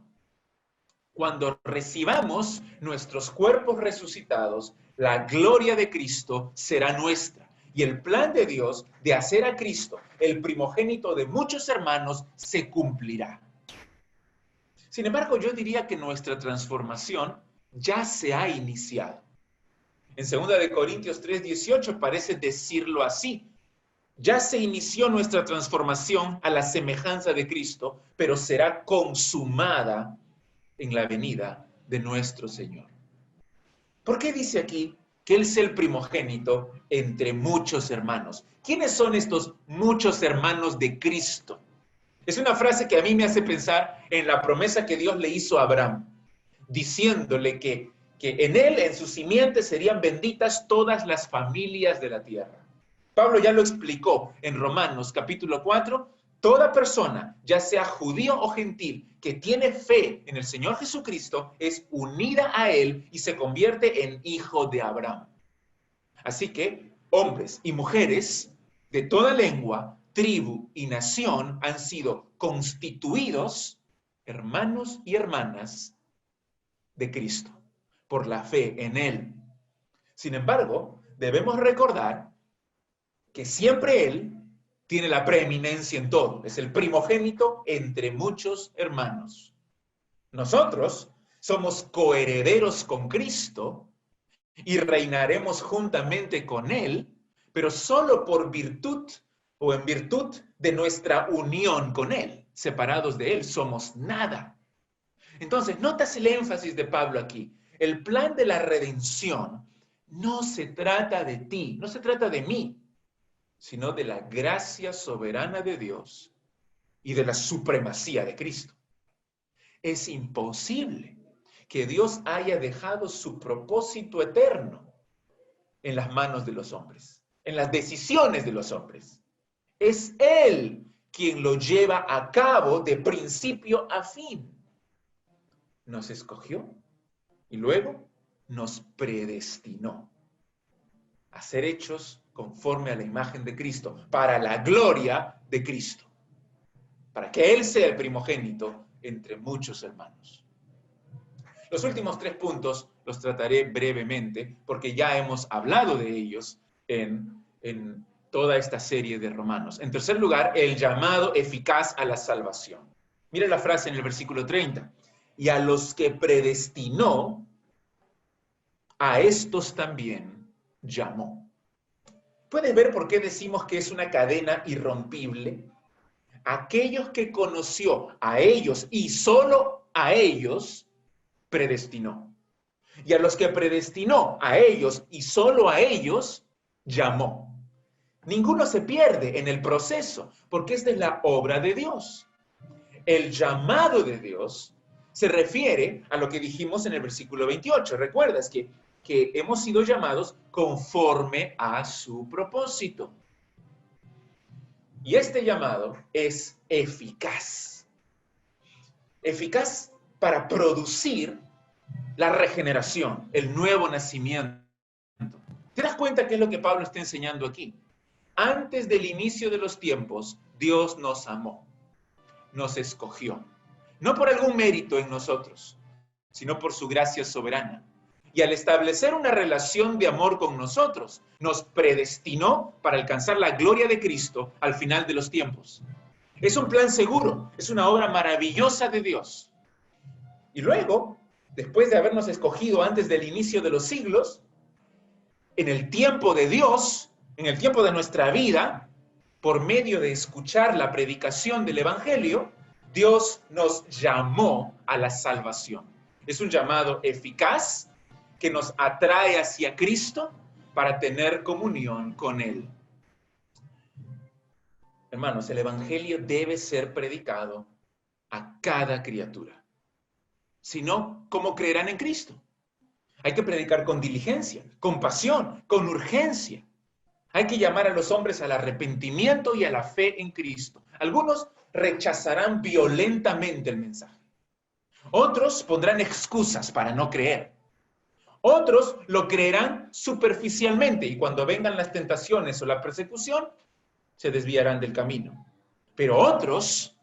Cuando recibamos nuestros cuerpos resucitados, la gloria de Cristo será nuestra. Y el plan de Dios de hacer a Cristo el primogénito de muchos hermanos se cumplirá. Sin embargo, yo diría que nuestra transformación ya se ha iniciado. En 2 Corintios 3:18 parece decirlo así. Ya se inició nuestra transformación a la semejanza de Cristo, pero será consumada en la venida de nuestro Señor. ¿Por qué dice aquí que Él es el primogénito entre muchos hermanos? ¿Quiénes son estos muchos hermanos de Cristo? Es una frase que a mí me hace pensar en la promesa que Dios le hizo a Abraham, diciéndole que en él, en su simiente, serían benditas todas las familias de la tierra. Pablo ya lo explicó en Romanos capítulo 4. Toda persona, ya sea judío o gentil, que tiene fe en el Señor Jesucristo, es unida a Él y se convierte en hijo de Abraham. Así que hombres y mujeres de toda lengua, tribu y nación han sido constituidos hermanos y hermanas de Cristo por la fe en Él. Sin embargo, debemos recordar que siempre Él tiene la preeminencia en todo. Es el primogénito entre muchos hermanos. Nosotros somos coherederos con Cristo y reinaremos juntamente con Él, pero solo por virtud o en virtud de nuestra unión con Él. Separados de Él somos nada. Entonces, notas el énfasis de Pablo aquí. El plan de la redención no se trata de ti, no se trata de mí, sino de la gracia soberana de Dios y de la supremacía de Cristo. Es imposible que Dios haya dejado su propósito eterno en las manos de los hombres, en las decisiones de los hombres. Es Él quien lo lleva a cabo de principio a fin. Nos escogió y luego nos predestinó a ser hechos conforme a la imagen de Cristo, para la gloria de Cristo, para que Él sea el primogénito entre muchos hermanos. Los últimos 3 puntos los trataré brevemente, porque ya hemos hablado de ellos en toda esta serie de Romanos. En tercer lugar, el llamado eficaz a la salvación. Mira la frase en el versículo 30. Y a los que predestinó, a estos también llamó. ¿Puedes ver por qué decimos que es una cadena irrompible? Aquellos que conoció a ellos y solo a ellos, predestinó. Y a los que predestinó a ellos y solo a ellos, llamó. Ninguno se pierde en el proceso, porque esta es la obra de Dios. El llamado de Dios se refiere a lo que dijimos en el versículo 28. ¿Recuerdas que hemos sido llamados conforme a su propósito? Y este llamado es eficaz. Eficaz para producir la regeneración, el nuevo nacimiento. ¿Te das cuenta qué es lo que Pablo está enseñando aquí? Antes del inicio de los tiempos, Dios nos amó, nos escogió. No por algún mérito en nosotros, sino por su gracia soberana. Y al establecer una relación de amor con nosotros, nos predestinó para alcanzar la gloria de Cristo al final de los tiempos. Es un plan seguro, es una obra maravillosa de Dios. Y luego, después de habernos escogido antes del inicio de los siglos, en el tiempo de Dios, en el tiempo de nuestra vida, por medio de escuchar la predicación del Evangelio, Dios nos llamó a la salvación. Es un llamado eficaz que nos atrae hacia Cristo para tener comunión con Él. Hermanos, el Evangelio debe ser predicado a cada criatura. Si no, ¿cómo creerán en Cristo? Hay que predicar con diligencia, con pasión, con urgencia. Hay que llamar a los hombres al arrepentimiento y a la fe en Cristo. Algunos rechazarán violentamente el mensaje. Otros pondrán excusas para no creer. Otros lo creerán superficialmente y cuando vengan las tentaciones o la persecución, se desviarán del camino. Pero otros,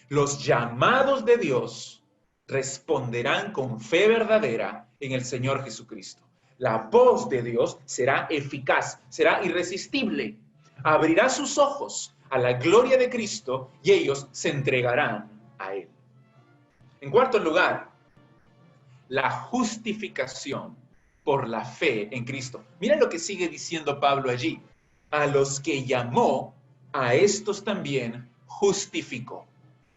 los llamados de Dios, responderán con fe verdadera en el Señor Jesucristo. La voz de Dios será eficaz, será irresistible. Abrirá sus ojos a la gloria de Cristo y ellos se entregarán a Él. En cuarto lugar, la justificación por la fe en Cristo. Mira lo que sigue diciendo Pablo allí. A los que llamó, a estos también justificó.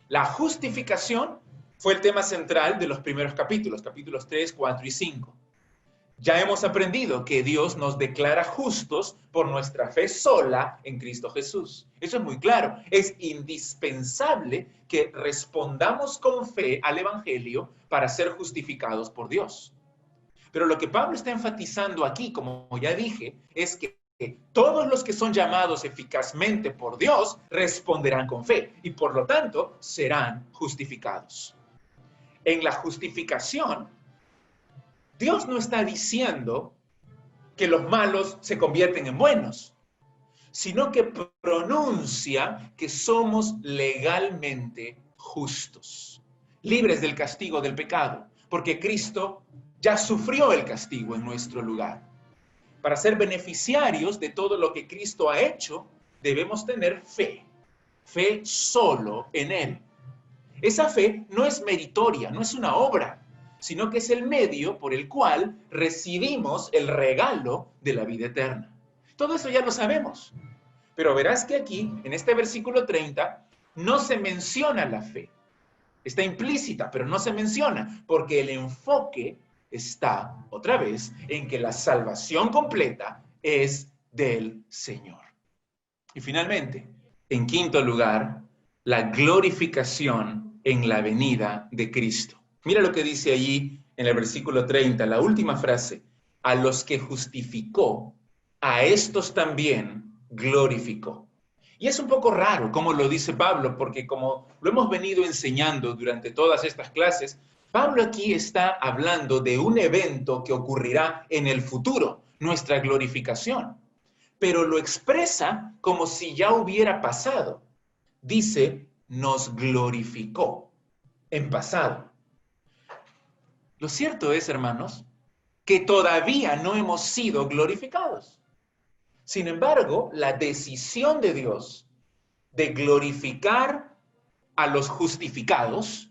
La justificación fue el tema central de los primeros capítulos 3, 4 y 5. Ya hemos aprendido que Dios nos declara justos por nuestra fe sola en Cristo Jesús. Eso es muy claro. Es indispensable que respondamos con fe al Evangelio para ser justificados por Dios. Pero lo que Pablo está enfatizando aquí, como ya dije, es que todos los que son llamados eficazmente por Dios responderán con fe y por lo tanto serán justificados. En la justificación, Dios no está diciendo que los malos se convierten en buenos, sino que pronuncia que somos legalmente justos, libres del castigo del pecado, porque Cristo ya sufrió el castigo en nuestro lugar. Para ser beneficiarios de todo lo que Cristo ha hecho, debemos tener fe solo en Él. Esa fe no es meritoria, no es una obra, sino que es el medio por el cual recibimos el regalo de la vida eterna. Todo eso ya lo sabemos. Pero verás que aquí, en este versículo 30, no se menciona la fe. Está implícita, pero no se menciona, porque el enfoque está, otra vez, en que la salvación completa es del Señor. Y finalmente, en quinto lugar, la glorificación en la venida de Cristo. Mira lo que dice allí en el versículo 30, la última frase. A los que justificó, a estos también glorificó. Y es un poco raro como lo dice Pablo, porque como lo hemos venido enseñando durante todas estas clases, Pablo aquí está hablando de un evento que ocurrirá en el futuro, nuestra glorificación. Pero lo expresa como si ya hubiera pasado. Dice, nos glorificó en pasado. Lo cierto es, hermanos, que todavía no hemos sido glorificados. Sin embargo, la decisión de Dios de glorificar a los justificados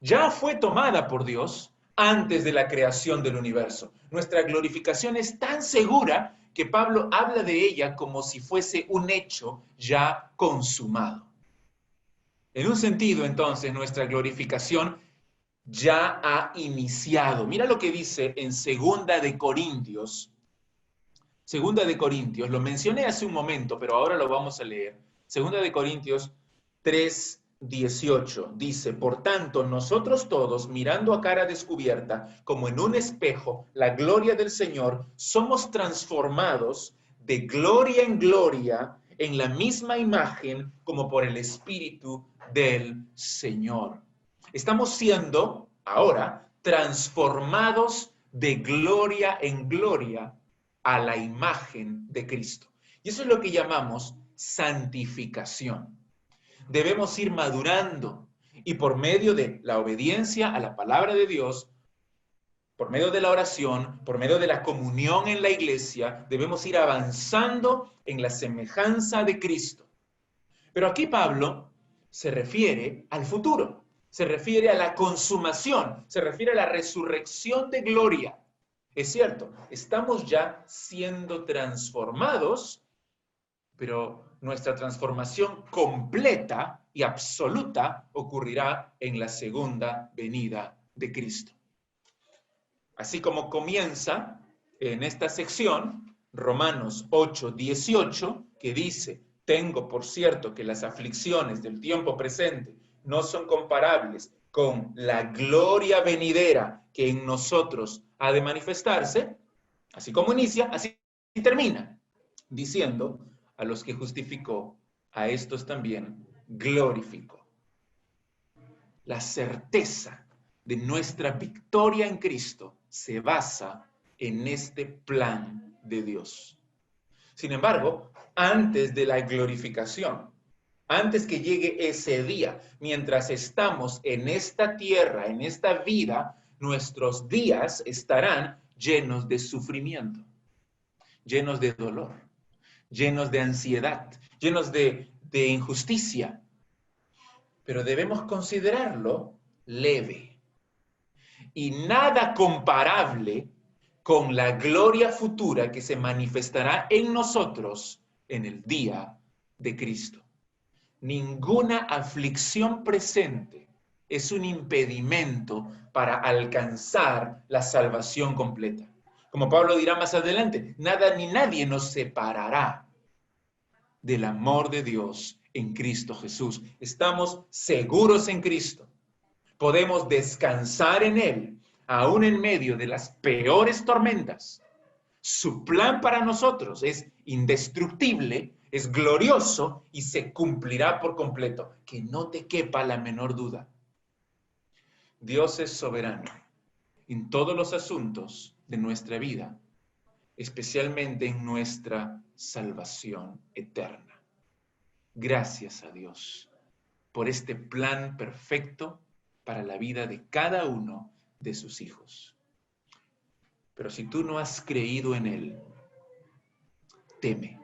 ya fue tomada por Dios antes de la creación del universo. Nuestra glorificación es tan segura que Pablo habla de ella como si fuese un hecho ya consumado. En un sentido, entonces, nuestra glorificación ya ha iniciado. Mira lo que dice en Segunda de Corintios. Segunda de Corintios, lo mencioné hace un momento, pero ahora lo vamos a leer. Segunda de Corintios 3:18 dice, por tanto, nosotros todos, mirando a cara descubierta, como en un espejo, la gloria del Señor, somos transformados de gloria en gloria en la misma imagen como por el Espíritu del Señor. Estamos siendo ahora transformados de gloria en gloria a la imagen de Cristo. Y eso es lo que llamamos santificación. Debemos ir madurando y por medio de la obediencia a la palabra de Dios, por medio de la oración, por medio de la comunión en la iglesia, debemos ir avanzando en la semejanza de Cristo. Pero aquí Pablo se refiere al futuro, se refiere a la consumación, se refiere a la resurrección de gloria. Es cierto, estamos ya siendo transformados, pero nuestra transformación completa y absoluta ocurrirá en la segunda venida de Cristo. Así como comienza en esta sección, Romanos 8:18, que dice, tengo por cierto que las aflicciones del tiempo presente no son comparables con la gloria venidera que en nosotros ha de manifestarse, así como inicia, así termina, diciendo: a los que justificó, a estos también glorificó. La certeza de nuestra victoria en Cristo se basa en este plan de Dios. Sin embargo, antes de la glorificación, antes que llegue ese día, mientras estamos en esta tierra, en esta vida, nuestros días estarán llenos de sufrimiento, llenos de dolor, llenos de ansiedad, llenos de injusticia. Pero debemos considerarlo leve y nada comparable con la gloria futura que se manifestará en nosotros en el día de Cristo. Ninguna aflicción presente es un impedimento para alcanzar la salvación completa. Como Pablo dirá más adelante, nada ni nadie nos separará del amor de Dios en Cristo Jesús. Estamos seguros en Cristo. Podemos descansar en Él, aún en medio de las peores tormentas. Su plan para nosotros es indestructible, es glorioso y se cumplirá por completo. Que no te quepa la menor duda. Dios es soberano en todos los asuntos de nuestra vida, especialmente en nuestra salvación eterna. Gracias a Dios por este plan perfecto para la vida de cada uno de sus hijos. Pero si tú no has creído en Él, teme,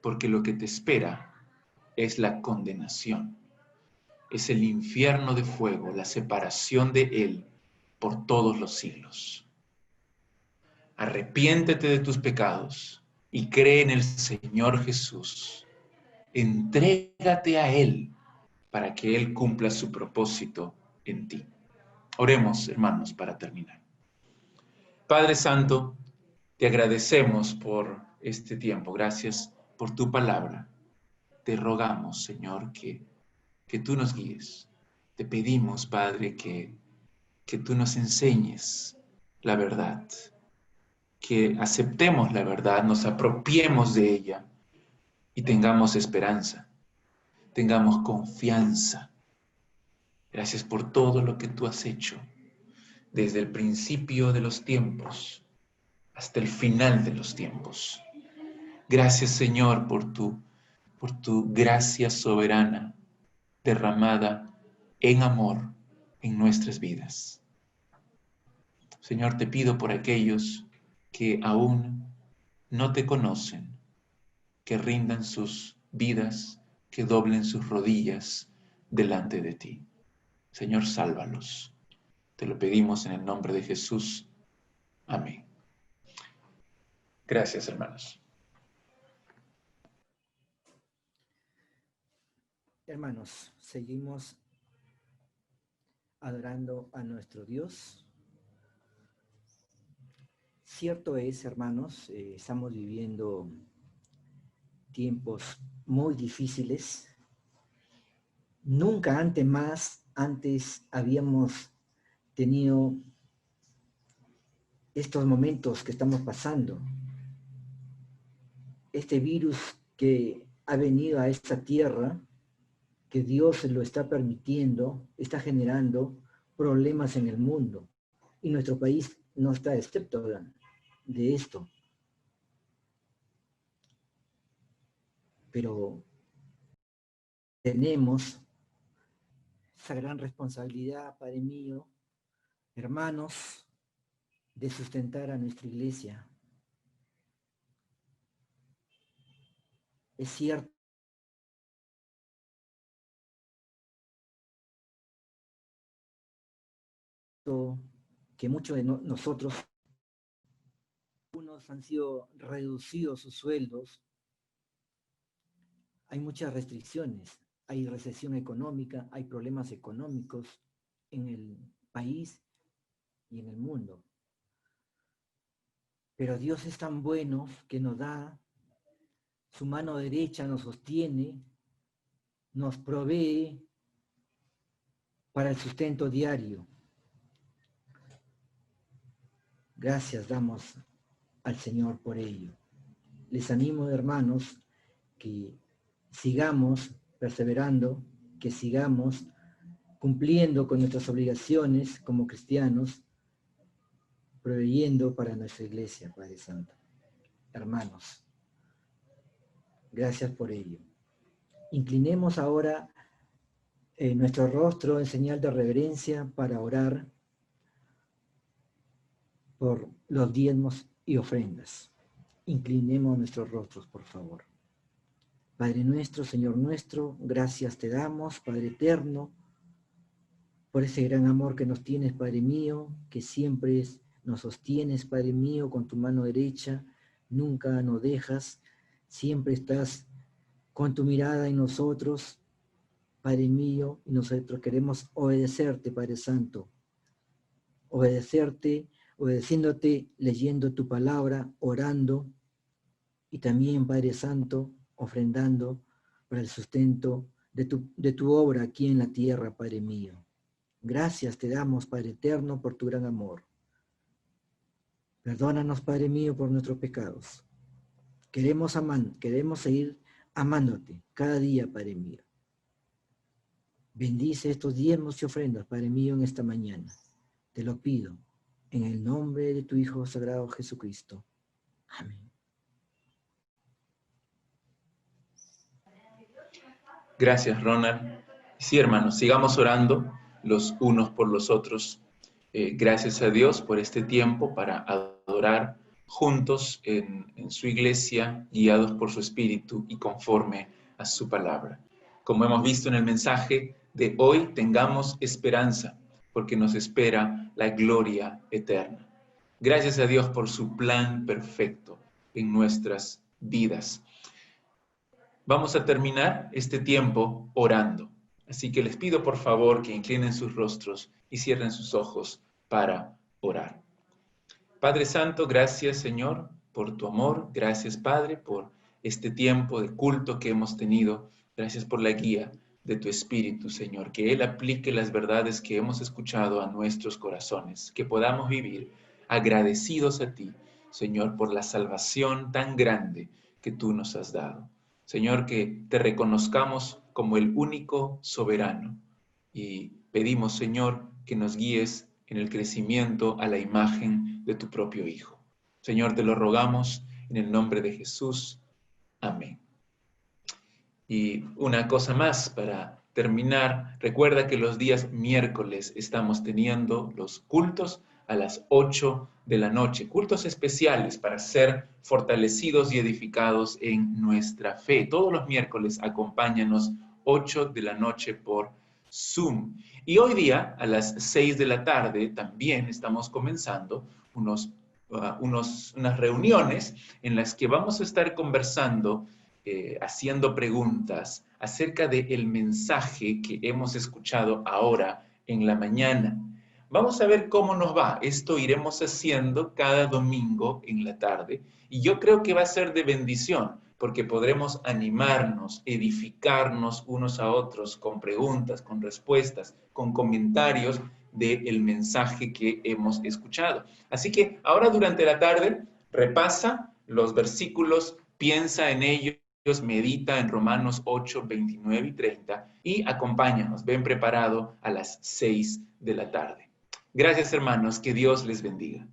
porque lo que te espera es la condenación, es el infierno de fuego, la separación de Él por todos los siglos. Arrepiéntete de tus pecados y cree en el Señor Jesús. Entrégate a Él para que Él cumpla su propósito en ti. Oremos, hermanos, para terminar. Padre Santo, te agradecemos por este tiempo. Gracias por tu palabra. Te rogamos, Señor, que tú nos guíes. Te pedimos, Padre, que tú nos enseñes la verdad, que aceptemos la verdad, nos apropiemos de ella y tengamos esperanza, tengamos confianza. Gracias por todo lo que tú has hecho, desde el principio de los tiempos hasta el final de los tiempos. Gracias, Señor, por tu gracia soberana derramada en amor en nuestras vidas. Señor, te pido por aquellos que aún no te conocen, que rindan sus vidas, que doblen sus rodillas delante de ti. Señor, sálvalos. Te lo pedimos en el nombre de Jesús. Amén. Gracias, hermanos. Hermanos, seguimos adorando a nuestro Dios. Cierto es, hermanos, estamos viviendo tiempos muy difíciles. Nunca antes habíamos tenido estos momentos que estamos pasando. Este virus que ha venido a esta tierra, que Dios lo está permitiendo, está generando problemas en el mundo. Y nuestro país no está excepto de esto. Pero tenemos esa gran responsabilidad, Padre mío, hermanos, de sustentar a nuestra iglesia. Es cierto que muchos de nosotros, algunos han sido reducidos sus sueldos, hay muchas restricciones, hay recesión económica, hay problemas económicos en el país y en el mundo. Pero Dios es tan bueno que nos da, su mano derecha nos sostiene, nos provee para el sustento diario. Gracias damos al Señor por ello. Les animo, hermanos, que sigamos perseverando, que sigamos cumpliendo con nuestras obligaciones como cristianos, proveyendo para nuestra iglesia, Padre Santo. Hermanos, gracias por ello. Inclinemos ahora nuestro rostro en señal de reverencia para orar por los diezmos y ofrendas. Inclinemos nuestros rostros, por favor. Padre nuestro, Señor nuestro, gracias te damos, Padre eterno, por ese gran amor que nos tienes, Padre mío, que siempre nos sostienes, Padre mío, con tu mano derecha, nunca nos dejas, siempre estás con tu mirada en nosotros, Padre mío, y nosotros queremos obedecerte, Padre Santo, obedeciéndote, leyendo tu palabra, orando, y también, Padre Santo, ofrendando para el sustento de tu obra aquí en la tierra, Padre mío. Gracias te damos, Padre eterno, por tu gran amor. Perdónanos, Padre mío, por nuestros pecados. Queremos seguir amándote cada día, Padre mío. Bendice estos diezmos y ofrendas, Padre mío, en esta mañana. Te lo pido, en el nombre de tu Hijo Sagrado Jesucristo. Amén. Gracias, Ronald. Sí, hermanos, sigamos orando los unos por los otros. Gracias a Dios por este tiempo para adorar juntos en su iglesia, guiados por su Espíritu y conforme a su palabra. Como hemos visto en el mensaje de hoy, tengamos esperanza, porque nos espera la gloria eterna. Gracias a Dios por su plan perfecto en nuestras vidas. Vamos a terminar este tiempo orando. Así que les pido por favor que inclinen sus rostros y cierren sus ojos para orar. Padre Santo, gracias Señor por tu amor. Gracias Padre por este tiempo de culto que hemos tenido. Gracias por la guía de tu Espíritu, Señor. Que Él aplique las verdades que hemos escuchado a nuestros corazones. Que podamos vivir agradecidos a ti, Señor, por la salvación tan grande que tú nos has dado. Señor, que te reconozcamos como el único soberano y pedimos, Señor, que nos guíes en el crecimiento a la imagen de tu propio Hijo. Señor, te lo rogamos en el nombre de Jesús. Amén. Y una cosa más para terminar, recuerda que los días miércoles estamos teniendo los cultos a las 8 de la noche, cultos especiales para ser fortalecidos y edificados en nuestra fe. Todos los miércoles acompáñanos 8 de la noche por Zoom. Y hoy día a las 6 de la tarde también estamos comenzando unas reuniones en las que vamos a estar conversando, haciendo preguntas acerca del mensaje que hemos escuchado ahora en la mañana. Vamos a ver cómo nos va. Esto iremos haciendo cada domingo en la tarde y yo creo que va a ser de bendición porque podremos animarnos, edificarnos unos a otros con preguntas, con respuestas, con comentarios del mensaje que hemos escuchado. Así que ahora durante la tarde repasa los versículos, piensa en ellos, medita en Romanos 8, 29 y 30 y acompáñanos, ven preparado a las 6 de la tarde. Gracias, hermanos, que Dios les bendiga.